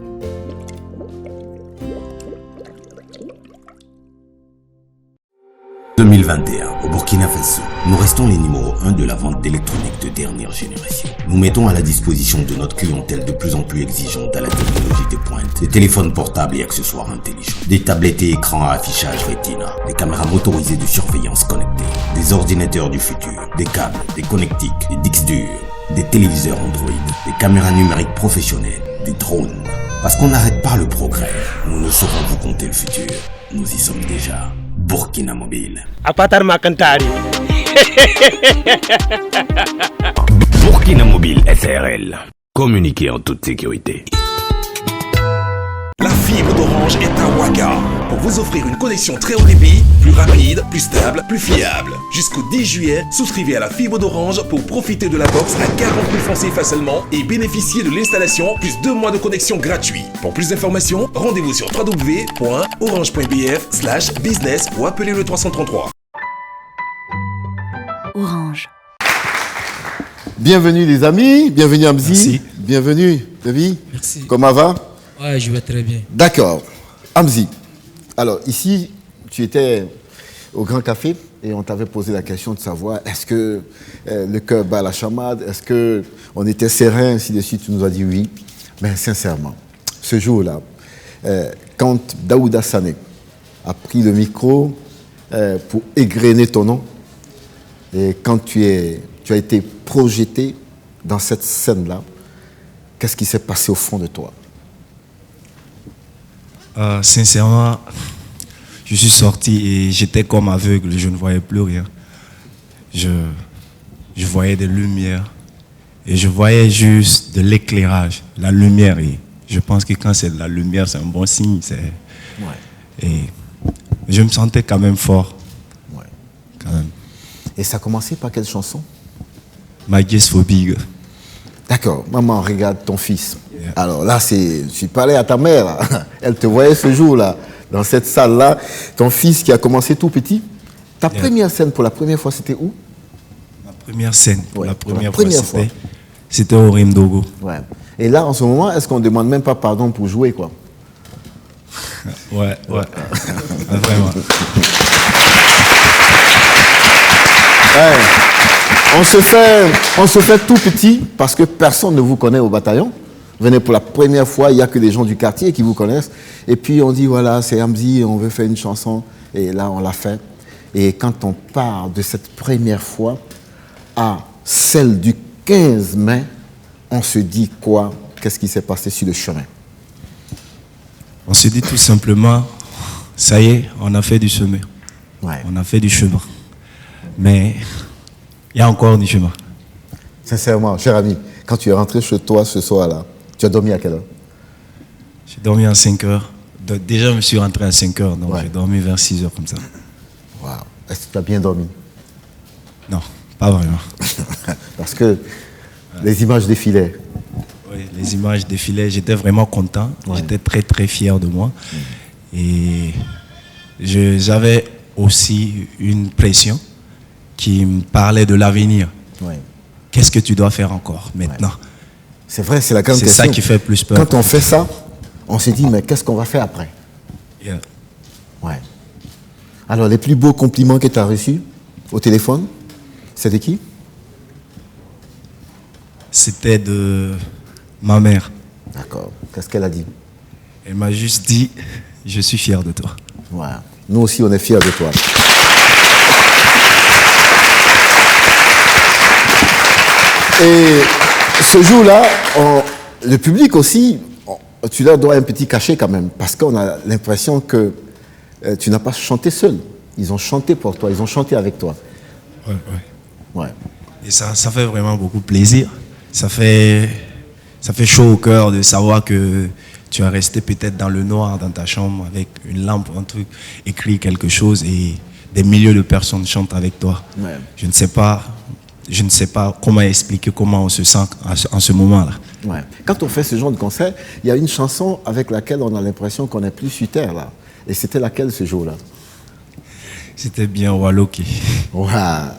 En 2021, au Burkina Faso, nous restons les numéros 1 de la vente d'électronique de dernière génération. Nous mettons à la disposition de notre clientèle de plus en plus exigeante à la technologie de pointe des téléphones portables et accessoires intelligents, des tablettes et écrans à affichage Retina, des caméras motorisées de surveillance connectée, des ordinateurs du futur, des câbles, des connectiques, des disques durs, des téléviseurs Android, des caméras numériques professionnelles, des drones. Parce qu'on n'arrête pas le progrès, nous ne saurons vous compter le futur. Nous y sommes déjà. Burkina Mobile. Apatar Makantari. Burkina Mobile SRL. Communiquez en toute sécurité. La fibre d'Orange est à Ouaga pour vous offrir une connexion très haut débit, plus rapide, plus stable, plus fiable. Jusqu'au 10 juillet, souscrivez à la fibre d'Orange pour profiter de la box à 40 000 francs CFA seulement et bénéficier de l'installation plus 2 mois de connexion gratuit. Pour plus d'informations, rendez-vous sur www.orange.bf/business ou appelez le 333. Orange. Bienvenue les amis, bienvenue Amzi, Merci. Bienvenue David. Merci. Comment va? Ouais, je vais très bien. D'accord. Amzi, alors ici, tu étais au Grand Café et on t'avait posé la question de savoir est-ce que le cœur bat la chamade, est-ce qu'on était serein, ainsi de suite, tu nous as dit oui. Mais sincèrement, ce jour-là, quand Daouda Sané a pris le micro pour égrener ton nom, et quand tu as été projeté dans cette scène-là, qu'est-ce qui s'est passé au fond de toi? Sincèrement, je suis sorti et j'étais comme aveugle, je ne voyais plus rien. Je voyais des lumières et je voyais juste de l'éclairage, la lumière. Et je pense que quand c'est de la lumière, c'est un bon signe. Et je me sentais quand même fort. Ouais. Quand même. Et ça a commencé par quelle chanson? Majesphobie. D'accord, maman, regarde ton fils. Yeah. Alors là, je parlais à ta mère, là. Elle te voyait ce jour-là, dans cette salle-là. Ton fils qui a commencé tout petit. Ta première scène pour la première fois, c'était où? Ma première scène pour la première fois, c'était au Rimdogo. Ouais. Et là, en ce moment, est-ce qu'on ne demande même pas pardon pour jouer, quoi? Ouais. Vraiment. Ouais. On se fait tout petit parce que personne ne vous connaît au bataillon. Vous venez pour la première fois, il n'y a que les gens du quartier qui vous connaissent. Et puis on dit, voilà, c'est Amzi, on veut faire une chanson. Et là, on l'a fait. Et quand on part de cette première fois à celle du 15 mai, on se dit quoi? Qu'est-ce qui s'est passé sur le chemin? On se dit tout simplement, ça y est, on a fait du chemin. Ouais. On a fait du chemin. Mais il y a encore du chemin. Sincèrement, cher ami, quand tu es rentré chez toi ce soir-là, tu as dormi à quelle heure? J'ai dormi à 5 heures. Déjà, je me suis rentré à 5 heures, donc j'ai dormi vers 6 heures comme ça. Waouh. Est-ce que tu as bien dormi? Non, pas vraiment. Parce que les images défilaient. Oui, les images défilaient. J'étais vraiment content. Ouais. J'étais très, très fier de moi. Et j'avais aussi une pression qui me parlait de l'avenir. Ouais. Qu'est-ce que tu dois faire encore maintenant? C'est vrai, c'est la grande question. C'est ça qui fait plus peur. Quand on fait ça, on se dit, mais qu'est-ce qu'on va faire après? Yeah. Ouais. Alors, les plus beaux compliments que tu as reçus au téléphone, c'était qui? C'était de ma mère. D'accord. Qu'est-ce qu'elle a dit? Elle m'a juste dit, je suis fier de toi. Ouais. Nous aussi, on est fiers de toi. Et ce jour-là, le public aussi, tu leur dois un petit cachet quand même, parce qu'on a l'impression que tu n'as pas chanté seul. Ils ont chanté pour toi, ils ont chanté avec toi. Ouais. Et ça fait vraiment beaucoup plaisir. Ça fait chaud au cœur de savoir que tu as resté peut-être dans le noir, dans ta chambre, avec une lampe, un truc, écrit quelque chose et des milliers de personnes chantent avec toi. Ouais. Je ne sais pas comment expliquer comment on se sent en ce moment-là. Ouais. Quand on fait ce genre de concert, il y a une chanson avec laquelle on a l'impression qu'on n'est plus sur terre, là. Et c'était laquelle ce jour-là? C'était bien Waloki. Ouais,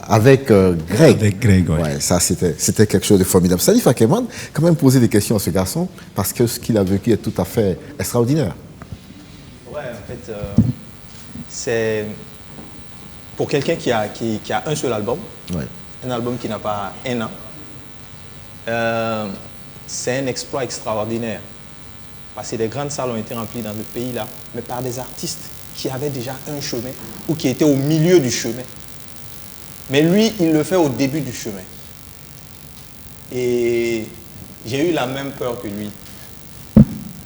avec Greg. Avec Greg, ouais. Ouais, ça, c'était quelque chose de formidable. Salif Akeman, quand même poser des questions à ce garçon, parce que ce qu'il a vécu est tout à fait extraordinaire. Ouais, en fait, c'est pour quelqu'un qui a un seul album, un album qui n'a pas un an, c'est un exploit extraordinaire. Parce que les grandes salles ont été remplies dans le pays-là, mais par des artistes qui avaient déjà un chemin ou qui étaient au milieu du chemin. Mais lui, il le fait au début du chemin. Et j'ai eu la même peur que lui.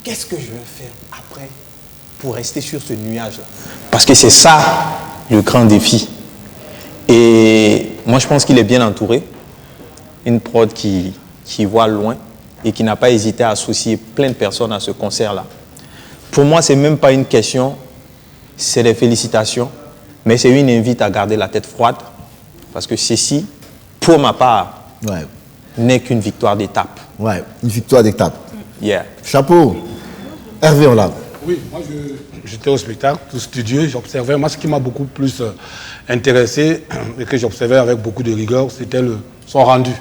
Qu'est-ce que je vais faire après pour rester sur ce nuage-là? Parce que c'est ça le grand défi. Et moi, je pense qu'il est bien entouré. Une prod qui voit loin et qui n'a pas hésité à associer plein de personnes à ce concert-là. Pour moi, ce n'est même pas une question, c'est des félicitations, mais c'est une invite à garder la tête froide, parce que ceci, pour ma part, n'est qu'une victoire d'étape. Ouais, une victoire d'étape. Yeah. Chapeau. Hervé, on l'a. Oui, moi j'étais au spectacle, tout studieux, j'observais. Moi, ce qui m'a beaucoup plus intéressé et que j'observais avec beaucoup de rigueur, c'était son rendu.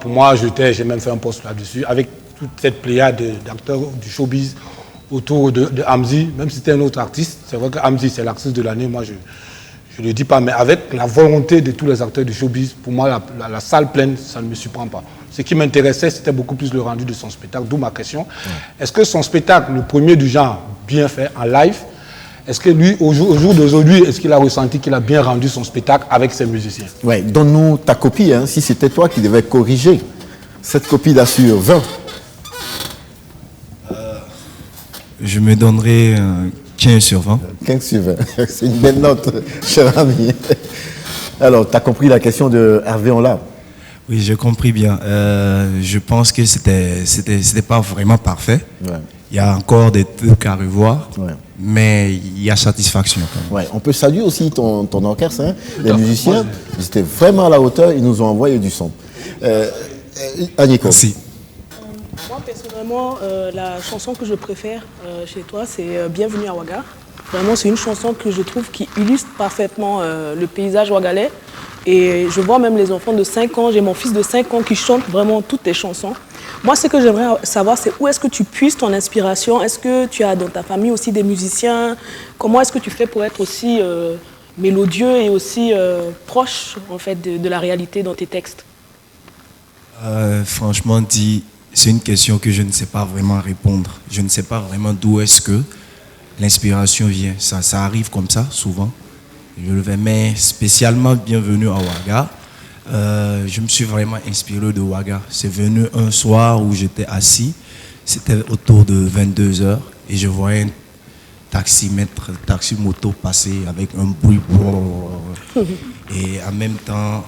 Pour moi, j'ai même fait un post là-dessus, avec toute cette pléiade d'acteurs du showbiz autour de Hamzy, même si c'était un autre artiste. C'est vrai que Hamzy, c'est l'artiste de l'année, moi je ne le dis pas, mais avec la volonté de tous les acteurs du showbiz, pour moi, la salle pleine, ça ne me surprend pas. Ce qui m'intéressait, c'était beaucoup plus le rendu de son spectacle, d'où ma question. Est-ce que son spectacle, le premier du genre, bien fait, en live, est-ce que lui, au jour d'aujourd'hui, est-ce qu'il a ressenti qu'il a bien rendu son spectacle avec ses musiciens? Oui, donne-nous ta copie, hein, si c'était toi qui devais corriger cette copie-là sur 20. Je me donnerai 15 sur 20. 15 sur 20, c'est une belle note, cher ami. Alors, tu as compris la question de Hervé Onla? Oui, j'ai compris bien. Je pense que c'était pas vraiment parfait. Ouais. Il y a encore des trucs à revoir, mais il y a satisfaction. Ouais, on peut saluer aussi ton orchestre, hein. Les musiciens, ils étaient vraiment à la hauteur, ils nous ont envoyé du son. Agniko. Merci. Moi, personnellement, la chanson que je préfère chez toi, c'est Bienvenue à Ouaga. Vraiment, c'est une chanson que je trouve qui illustre parfaitement le paysage ouagalais. Et je vois même les enfants de 5 ans, j'ai mon fils de 5 ans qui chante vraiment toutes tes chansons. Moi, ce que j'aimerais savoir, c'est où est-ce que tu puisses ton inspiration? Est-ce que tu as dans ta famille aussi des musiciens? Comment est-ce que tu fais pour être aussi mélodieux et aussi proche en fait, de la réalité dans tes textes? Franchement dit, c'est une question que je ne sais pas vraiment répondre. Je ne sais pas vraiment d'où est-ce que l'inspiration vient. Ça arrive comme ça, souvent. Je le vais, mais spécialement Bienvenue à Ouaga. Je me suis vraiment inspiré de Ouaga. C'est venu un soir où j'étais assis, c'était autour de 22h, et je voyais un taxi-moto passer avec un bruit. Et en même temps,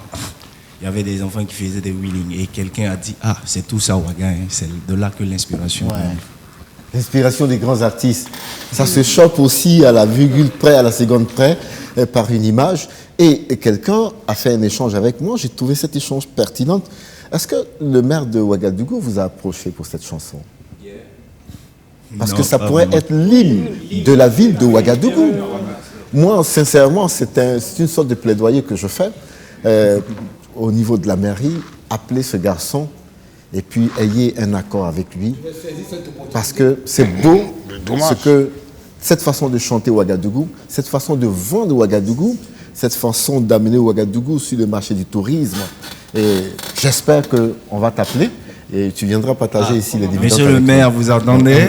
il y avait des enfants qui faisaient des wheelings. Et quelqu'un a dit, ah, c'est tout ça Ouaga, hein. C'est de là que l'inspiration vient. L'inspiration des grands artistes. Ça se chope aussi à la virgule près, à la seconde près, par une image. Et quelqu'un a fait un échange avec moi. J'ai trouvé cet échange pertinent. Est-ce que le maire de Ouagadougou vous a approché pour cette chanson? Parce que ça pourrait être l'hymne de la ville de Ouagadougou. Moi, sincèrement, c'est une sorte de plaidoyer que je fais au niveau de la mairie. Appeler ce garçon et puis ayez un accord avec lui. Parce que c'est beau cette façon de chanter Ouagadougou, cette façon de vendre Ouagadougou, cette façon d'amener Ouagadougou sur le marché du tourisme. Et j'espère qu'on va t'appeler et tu viendras partager ici les dividendes. Monsieur le maire, vous attendez?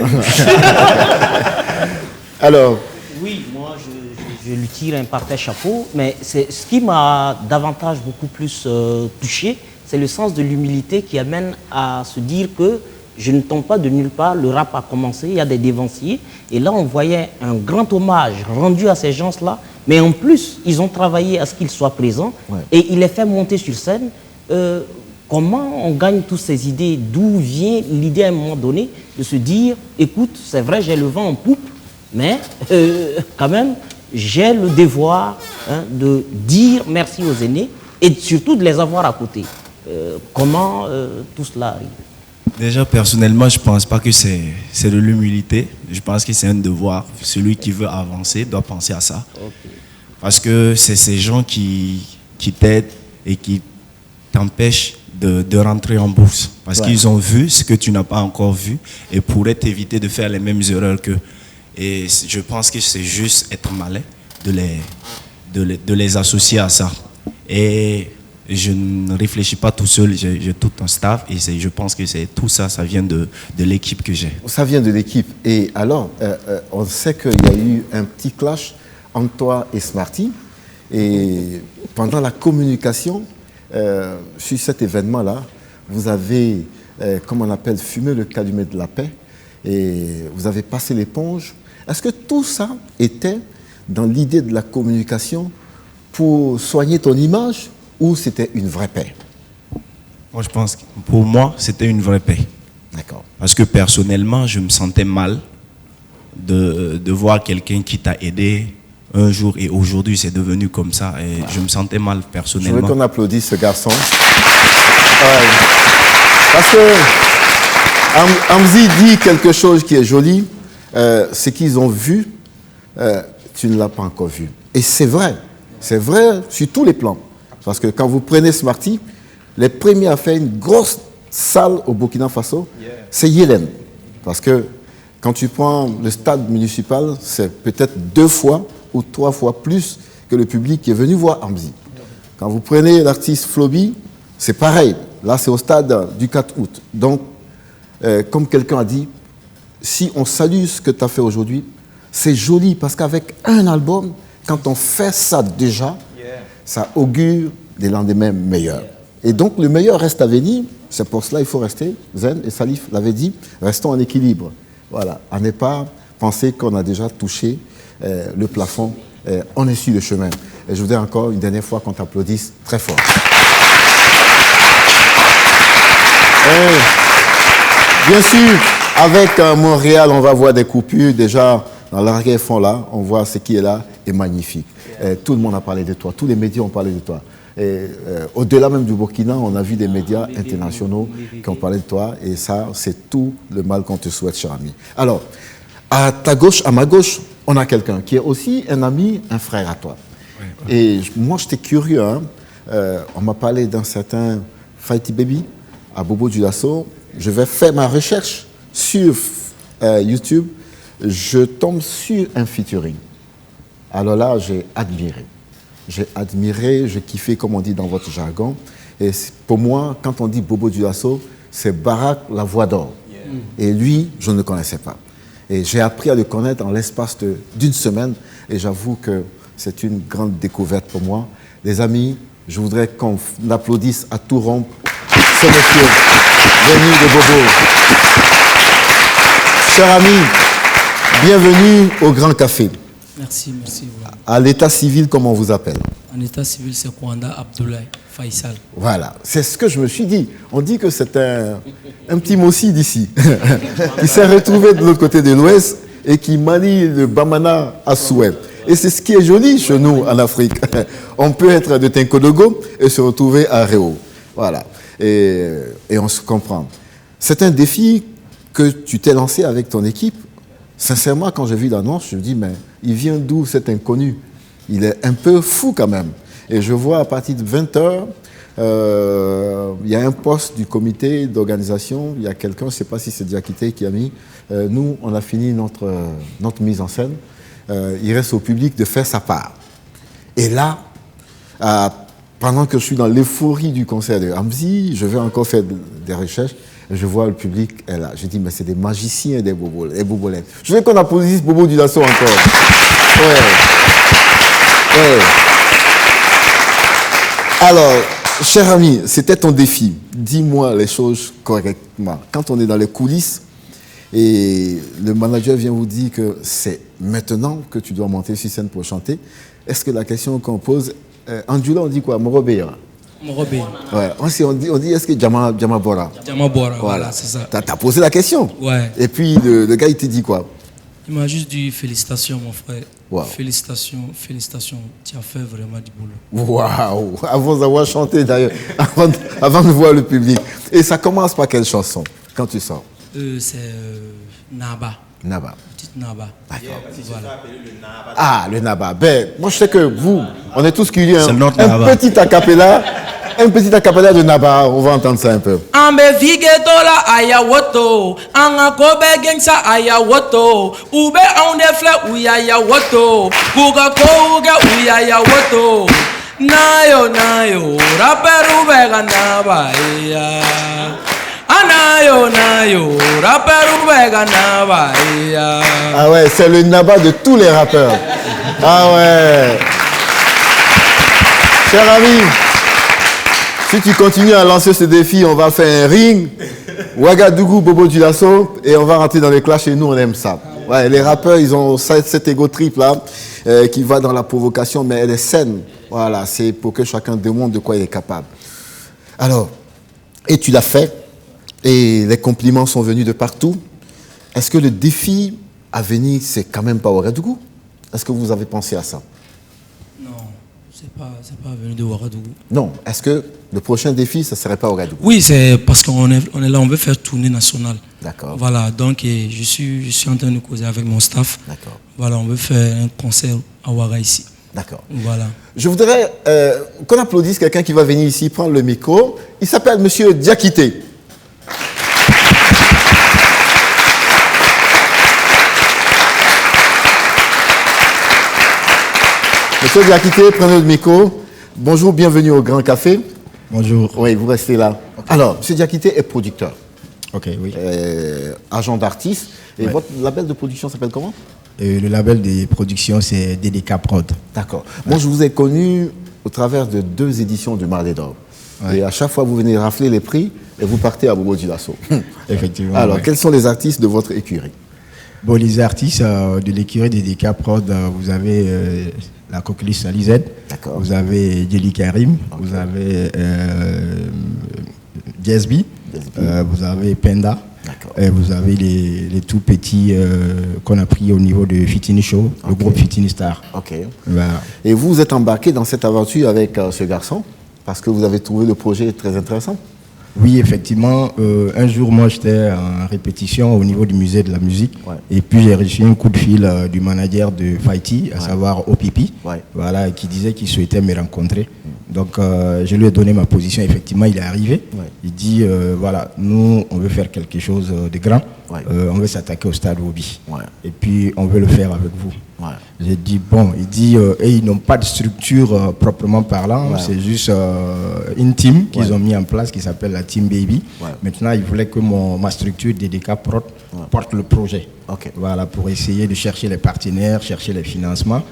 Alors. Oui, moi je lui tire un parfait chapeau, mais ce qui m'a davantage beaucoup plus touché, c'est le sens de l'humilité qui amène à se dire que je ne tombe pas de nulle part, le rap a commencé, il y a des dévanciers, et là on voyait un grand hommage rendu à ces gens-là, mais en plus ils ont travaillé à ce qu'ils soient présents, et il les fait monter sur scène. Comment on gagne toutes ces idées? D'où vient l'idée à un moment donné de se dire, écoute, c'est vrai, j'ai le vent en poupe, mais quand même, j'ai le devoir de dire merci aux aînés et surtout de les avoir à côté. Comment tout cela arrive? Déjà, personnellement, je ne pense pas que c'est de l'humilité. Je pense que c'est un devoir. Celui qui veut avancer doit penser à ça. Okay. Parce que c'est ces gens qui t'aident et qui t'empêchent de rentrer en bourse. Parce qu'ils ont vu ce que tu n'as pas encore vu et pourraient t'éviter de faire les mêmes erreurs qu'eux. Et je pense que c'est juste être malin de les associer à ça. Et je ne réfléchis pas tout seul, j'ai tout un staff et je pense que c'est tout ça, ça vient de l'équipe que j'ai. Ça vient de l'équipe. Et alors, on sait qu'il y a eu un petit clash entre toi et Smarty. Et pendant la communication, sur cet événement-là, vous avez, comme on appelle, fumé le calumet de la paix et vous avez passé l'éponge. Est-ce que tout ça était dans l'idée de la communication pour soigner ton image ou c'était une vraie paix? Moi, je pense que pour moi, c'était une vraie paix. D'accord. Parce que personnellement, je me sentais mal de voir quelqu'un qui t'a aidé un jour et aujourd'hui c'est devenu comme ça et je me sentais mal personnellement. Je veux qu'on applaudisse ce garçon. Parce que Amzi dit quelque chose qui est joli. Ce qu'ils ont vu, tu ne l'as pas encore vu. Et c'est vrai sur tous les plans. Parce que quand vous prenez Smarty, les premiers à faire une grosse salle au Burkina Faso, c'est Yélène. Parce que quand tu prends le stade municipal, c'est peut-être 2 fois ou 3 fois plus que le public qui est venu voir Amzi. Quand vous prenez l'artiste Floby, c'est pareil. Là, c'est au stade du 4 août. Donc, comme quelqu'un a dit, si on salue ce que tu as fait aujourd'hui, c'est joli parce qu'avec un album, quand on fait ça déjà, ça augure des lendemains meilleurs. Et donc, le meilleur reste à venir. C'est pour cela qu'il faut rester, Zen et Salif l'avaient dit, restons en équilibre. Voilà, à ne pas penser qu'on a déjà touché le plafond. On est sur le chemin. Et je voudrais encore une dernière fois qu'on t'applaudisse très fort. Bien sûr, avec Montréal, on va voir des coupures. Déjà, dans l'arrière-fond là, on voit ce qui est là est magnifique. Tout le monde a parlé de toi, tous les médias ont parlé de toi. Au-delà même du Burkina, on a vu des médias internationaux qui ont parlé de toi. Et ça, c'est tout le mal qu'on te souhaite, cher ami. Alors, à ta gauche, à ma gauche, on a quelqu'un qui est aussi un ami, un frère à toi. Et moi, j'étais curieux. On m'a parlé d'un certain Fighty Baby à Bobo Dioulasso. Je vais faire ma recherche sur YouTube. Je tombe sur un featuring. Alors là, j'ai admiré. J'ai kiffé, comme on dit dans votre jargon. Et pour moi, quand on dit Bobo Dioulasso, c'est Barak la voix d'or. Et lui, je ne le connaissais pas. Et j'ai appris à le connaître en l'espace d'une semaine. Et j'avoue que c'est une grande découverte pour moi. Les amis, je voudrais qu'on applaudisse à tout rompre ce monsieur venu de Bobo. Cher ami, bienvenue au Grand Café. Merci, merci. Voilà. À l'état civil, comment on vous appelle? En état civil, c'est Kwanda Abdoulaye Faisal. Voilà, c'est ce que je me suis dit. On dit que c'est un petit Mossi d'ici, qui s'est retrouvé de l'autre côté de l'Ouest et qui manie le Bamana à souhait. Et c'est ce qui est joli chez nous en Afrique. On peut être de Tinkodogo et se retrouver à Réau. Voilà, et on se comprend. C'est un défi que tu t'es lancé avec ton équipe. Sincèrement, quand j'ai vu l'annonce, je me dis, mais il vient d'où cet inconnu? Il est un peu fou quand même. Et je vois à partir de 20h, Il y a un poste du comité d'organisation, il y a quelqu'un, je ne sais pas si c'est Diakité qui a mis, nous, on a fini notre mise en scène. Il reste au public de faire sa part. Et là, pendant que je suis dans l'euphorie du concert de Hamzi, je vais encore faire des recherches. Je vois le public est là. Je dis, mais c'est des magiciens des bobolettes. Je veux qu'on applaudisse Bobo Dioulasso encore. Ouais. Alors, cher ami, c'était ton défi. Dis-moi les choses correctement. Quand on est dans les coulisses et le manager vient vous dire que c'est maintenant que tu dois monter sur scène pour chanter, est-ce que la question qu'on pose, en Djoula, on dit quoi? Morobé. Morobé. Ouais. On dit est-ce que Djama Bora? Djama Bora, voilà, c'est ça. T'as posé la question. Ouais. Et puis le gars, il te dit quoi? Il m'a juste dit félicitations, mon frère. Wow. Félicitations. Tu as fait vraiment du boulot. Waouh! Avant d'avoir chanté d'ailleurs, avant de voir le public. Et ça commence par quelle chanson quand tu sors? C'est Naba. Naba. Petite Naba. D'accord. Voilà. Ah, le Naba. Ben, moi je sais que vous, on est tous curieux. C'est notre un Naba. petit acapella de Naba, on va entendre ça un peu. Ambe vigetola ayawoto, anga kobe gengsa ayawoto, ube onde fle uyayawoto, kuga kouga uyayawoto, nayo, raperu vega naba iya. Nayo, raperu vega naba iya. Ah ouais, c'est le Naba de tous les rappeurs. Ah ouais. Cher ami, si tu continues à lancer ce défi, on va faire un ring. Ouagadougou, Bobo Dioulasso, et on va rentrer dans les clashs et nous on aime ça. Ouais, les rappeurs, ils ont cet égo trip là qui va dans la provocation, mais elle est saine. Voilà, c'est pour que chacun démontre de quoi il est capable. Alors, et tu l'as fait, et les compliments sont venus de partout. Est-ce que le défi à venir, c'est quand même pas Ouagadougou? Est-ce que vous avez pensé à ça? Non, c'est pas venu de Ouagadougou. Non, est-ce que le prochain défi, ça serait pas Ouagadougou? Oui, c'est parce qu'on est là, on veut faire tournée nationale. D'accord. Voilà, donc je suis en train de causer avec mon staff. D'accord. Voilà, on veut faire un concert à Ouaga ici. D'accord. Voilà. Je voudrais qu'on applaudisse quelqu'un qui va venir ici prendre le micro. Il s'appelle Monsieur Diakité. Monsieur Diakité, prenez le micro. Bonjour, bienvenue au Grand Café. Bonjour. Oui, vous restez là. Okay. Alors, Monsieur Diakité est producteur. Ok, oui. Agent d'artiste. Et ouais. Votre label de production s'appelle comment? Le label de production, c'est DDK Prod. D'accord. Moi, je vous ai connu au travers de 2 éditions du Mardi d'Or. Ouais. Et à chaque fois, vous venez rafler les prix et vous partez à Bobo Dioulasso. Effectivement. Alors, quels sont les artistes de votre écurie? Bon, les artistes de l'écurie DDK Prod, vous avez la Coqueluche Salizette, vous avez Jelly Karim, okay. Vous avez Jazzby, vous avez Penda, et vous avez les tout petits qu'on a pris au niveau de Fitini Show, le groupe Fitini Star. Ok. Voilà. Et vous êtes embarqué dans cette aventure avec ce garçon parce que vous avez trouvé le projet très intéressant? Oui, effectivement. Un jour, moi, j'étais en répétition au niveau du musée de la musique. Ouais. Et puis, j'ai reçu un coup de fil du manager de Fighty, à savoir Opipi, voilà, qui disait qu'il souhaitait me rencontrer. Donc, je lui ai donné ma position. Effectivement, il est arrivé. Ouais. Il dit, voilà, nous, on veut faire quelque chose de grand. Ouais. On veut s'attaquer au stade Obi. Ouais. Et puis, on veut le faire avec vous. Ouais. J'ai dit, bon, il dit, et ils n'ont pas de structure proprement parlant, c'est juste une team qu'ils ont mis en place qui s'appelle la Team Baby. Ouais. Maintenant, ils voulaient que ma structure DDK Prod porte le projet. Okay. Voilà, pour essayer de chercher les partenaires, chercher les financements.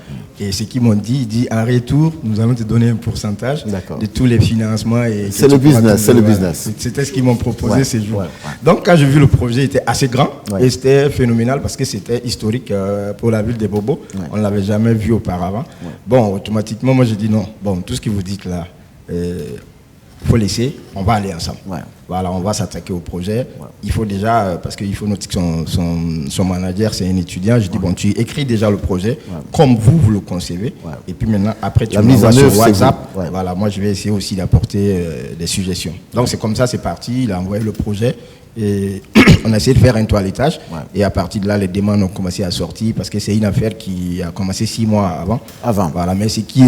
Et ce qu'ils m'ont dit, il dit, en retour, nous allons te donner un pourcentage de tous les financements. C'est le business, c'est le business. C'était ce qu'ils m'ont proposé ces jours. Donc, quand j'ai vu le projet, il était assez grand et c'était phénoménal parce que c'était historique pour la ville des Bobos. On ne l'avait jamais vu auparavant. Bon, automatiquement, moi, j'ai dit non. Bon, tout ce que vous dites là, il faut laisser, on va aller ensemble. Voilà, on va s'attaquer au projet. Il faut déjà, parce qu'il faut noter que son manager, c'est un étudiant. Je dis, bon, tu écris déjà le projet comme vous le concevez. Et puis maintenant, après, tu m'envoies sur WhatsApp. Voilà, moi, je vais essayer aussi d'apporter des suggestions. Donc, c'est comme ça, c'est parti. Il a envoyé le projet. Et on a essayé de faire un toilettage. Et à partir de là, les demandes ont commencé à sortir parce que c'est une affaire qui a commencé 6 mois avant. Voilà. Mais ce qui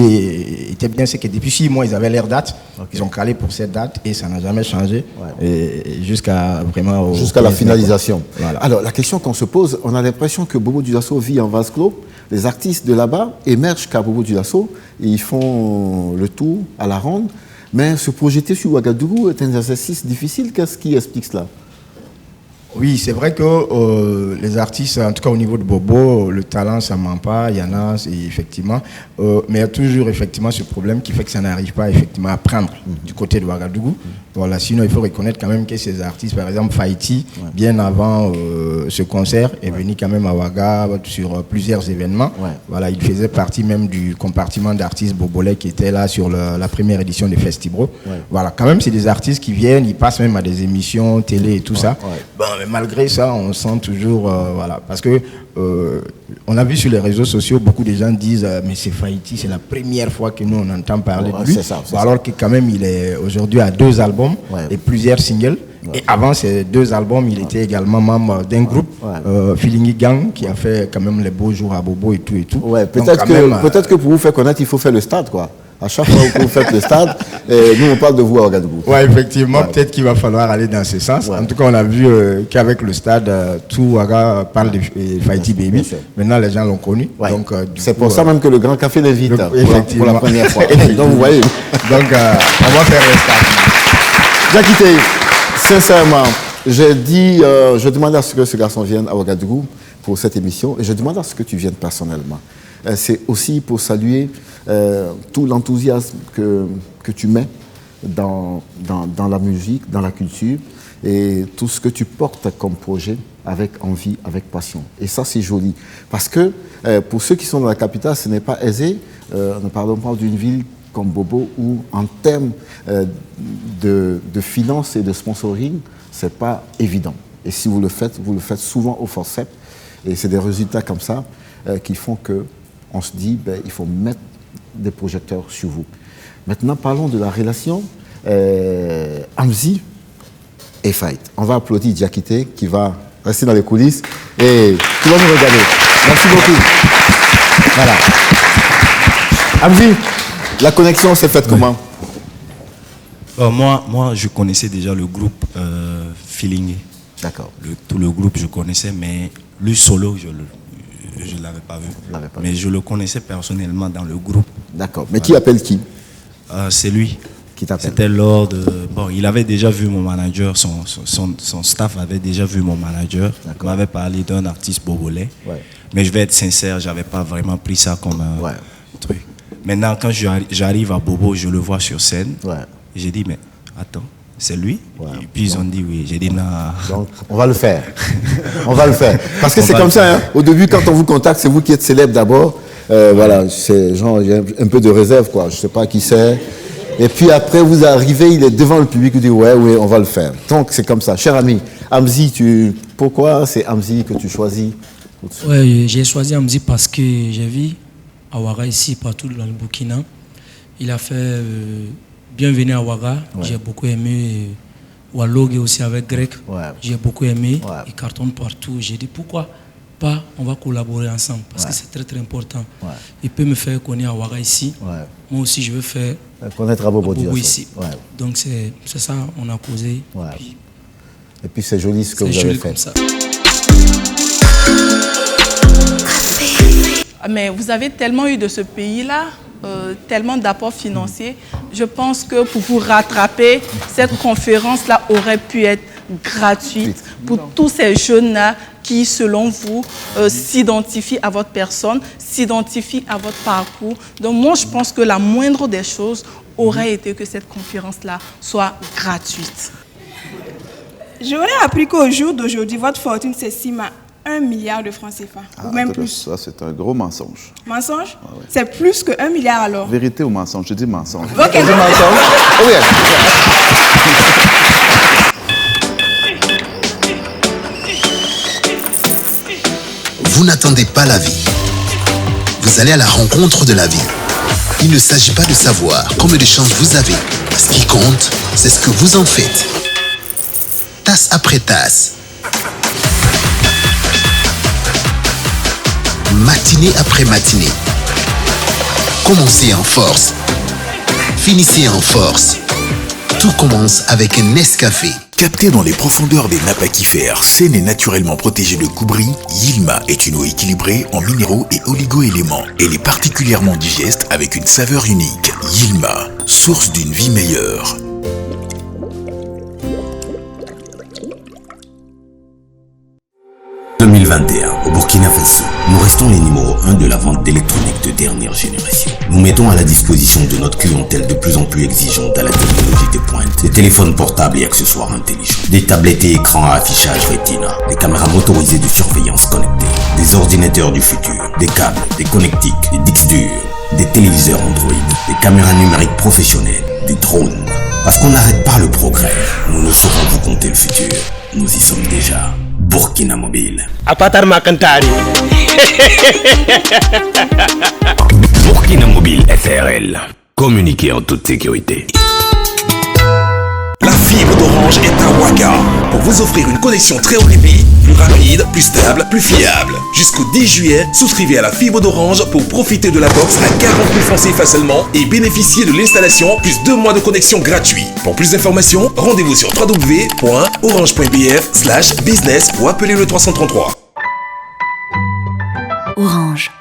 était bien, c'est que depuis 6 mois, ils avaient leur date. Ils ont calé pour cette date et ça n'a jamais changé. Et jusqu'à vraiment... Jusqu'à la finalisation. Voilà. Alors, la question qu'on se pose, on a l'impression que Bobo Dioulasso vit en vase clos. Les artistes de là-bas émergent qu'à Bobo Dioulasso et ils font le tour à la ronde. Mais se projeter sur Ouagadougou est un exercice difficile. Qu'est-ce qui explique cela? Oui, c'est vrai que les artistes, en tout cas au niveau de Bobo, le talent, ça ne ment pas, il y en a, effectivement. Mais il y a toujours effectivement ce problème qui fait que ça n'arrive pas effectivement à prendre du côté de Ouagadougou. Voilà, sinon, il faut reconnaître quand même que ces artistes, par exemple, Faïti, bien avant ce concert, est venu quand même à Ouaga sur plusieurs événements. Voilà, il faisait partie même du compartiment d'artistes bobolais qui était là sur la première édition des Festibro. Voilà, quand même, c'est des artistes qui viennent, ils passent même à des émissions télé et tout ça. Bon, mais malgré ça, on sent toujours, voilà, parce que on a vu sur les réseaux sociaux, beaucoup de gens disent mais c'est Faïti, c'est la première fois que nous on entend parler de lui. Alors que quand même il est aujourd'hui à 2 albums et plusieurs singles. Et avant ces 2 albums, il était également membre d'un groupe, Feelingy Gang, qui a fait quand même les beaux jours à Bobo et tout et tout. Peut-être que pour vous faire connaître, il faut faire le stade, quoi. À chaque fois que vous faites le stade, nous on parle de vous à Ouagadougou. Oui, effectivement, peut-être qu'il va falloir aller dans ce sens. En tout cas, on a vu qu'avec le stade, tout Ouaga parle de Faïti Baby. Maintenant, les gens l'ont connu. C'est pour ça même que le Grand Café l'invite pour la première fois. Donc vous voyez. Donc on va faire le stade. Diakité, sincèrement, je demande à ce que ce garçon vienne à Ouagadougou pour cette émission et je demande à ce que tu viennes personnellement. C'est aussi pour saluer tout l'enthousiasme que tu mets dans la musique, dans la culture et tout ce que tu portes comme projet avec envie, avec passion. Et ça, c'est joli. Parce que pour ceux qui sont dans la capitale, ce n'est pas aisé. Ne parlons pas d'une ville comme Bobo où, en termes de finances et de sponsoring, ce n'est pas évident. Et si vous le faites souvent au forceps. Et c'est des résultats comme ça qui font qu'on se dit il faut mettre des projecteurs sur vous. Maintenant, parlons de la relation Amzi et Fight. On va applaudir Diakité qui va rester dans les coulisses et qui va nous regarder. Merci beaucoup. Voilà. Amzi, la connexion s'est faite comment? Moi, je connaissais déjà le groupe Feeling. D'accord. Tout le groupe, je connaissais, mais lui solo, je ne l'avais pas vu. Mais je le connaissais personnellement dans le groupe. D'accord. Mais qui appelle qui? C'est lui. Qui t'appelle? C'était lors de... Bon, il avait déjà vu mon manager, son staff avait déjà vu mon manager. Il m'avait parlé d'un artiste bobolais. Mais je vais être sincère, je n'avais pas vraiment pris ça comme un truc. Maintenant, quand j'arrive à Bobo, je le vois sur scène. J'ai dit, mais attends, c'est lui? Et puis ils ont dit oui. J'ai dit non. Donc on va le faire. On va le faire. Parce que c'est comme ça. Hein. Au début, quand on vous contacte, c'est vous qui êtes célèbre d'abord. Voilà, c'est genre, il y a un peu de réserve, quoi. Je ne sais pas qui c'est. Et puis après, vous arrivez, il est devant le public, vous dites ouais, on va le faire. Donc c'est comme ça. Cher ami, Amzi, pourquoi c'est Amzi que tu choisis? Oui, j'ai choisi Amzi parce que j'ai vu à Ouaga, ici, partout dans le Burkina. Il a fait Bienvenue à Ouaga. J'ai beaucoup aimé Wallogue aussi avec Grec. J'ai beaucoup aimé. Il cartonne partout. J'ai dit pourquoi pas, on va collaborer ensemble parce que c'est très très important. Il peut me faire connaître à Ouaga ici. Moi aussi, je veux faire connaître à Bobo ici. Donc c'est ça, on a causé. Et puis c'est joli ce que vous avez fait. Comme ça. Mais vous avez tellement eu de ce pays-là, tellement d'apports financiers. Je pense que pour vous rattraper, cette conférence-là aurait pu être gratuite pour tous ces jeunes-là qui, selon vous, s'identifient à votre personne, s'identifient à votre parcours. Donc moi, je pense que la moindre des choses aurait été que cette conférence-là soit gratuite. J'aurais appris qu'au jour d'aujourd'hui, votre fortune s'estime à 1 milliard de francs CFA, ou même plus. Ça, c'est un gros mensonge. Mensonge? C'est plus que 1 milliard alors? Vérité ou mensonge? Je dis mensonge. Ok. Je dis mensonge? Oui. Vous n'attendez pas la vie. Vous allez à la rencontre de la vie. Il ne s'agit pas de savoir combien de chances vous avez. Ce qui compte, c'est ce que vous en faites. tasse après tasse, matinée après matinée. Commencez en force, finissez en force. Tout commence avec un Nescafé. Capté dans les profondeurs des nappes aquifères, saine et naturellement protégée de coups bris, Yilma est une eau équilibrée en minéraux et oligo-éléments. Elle est particulièrement digeste avec une saveur unique. Yilma, source d'une vie meilleure. En 2021, au Burkina Faso, nous restons les numéros 1 de la vente d'électronique de dernière génération. Nous mettons à la disposition de notre clientèle de plus en plus exigeante à la technologie de pointe des téléphones portables et accessoires intelligents, des tablettes et écrans à affichage Retina, des caméras motorisées de surveillance connectées, des ordinateurs du futur, des câbles, des connectiques, des disques durs, des téléviseurs Android, des caméras numériques professionnelles, des drones. Parce qu'on n'arrête pas le progrès, nous ne saurons vous compter le futur. Nous y sommes déjà. Burkina Mobile. Apatar Makantari. Burkina Mobile SRL. Communiquer en toute sécurité. La fibre d'Orange est à Ouaga pour vous offrir une connexion très haut débit, plus rapide, plus stable, plus fiable. Jusqu'au 10 juillet, souscrivez à la fibre d'Orange pour profiter de la box à 40 000 francs CFA seulement et bénéficier de l'installation plus 2 mois de connexion gratuit. Pour plus d'informations, rendez-vous sur www.orange.bf/business ou appelez le 333. Orange.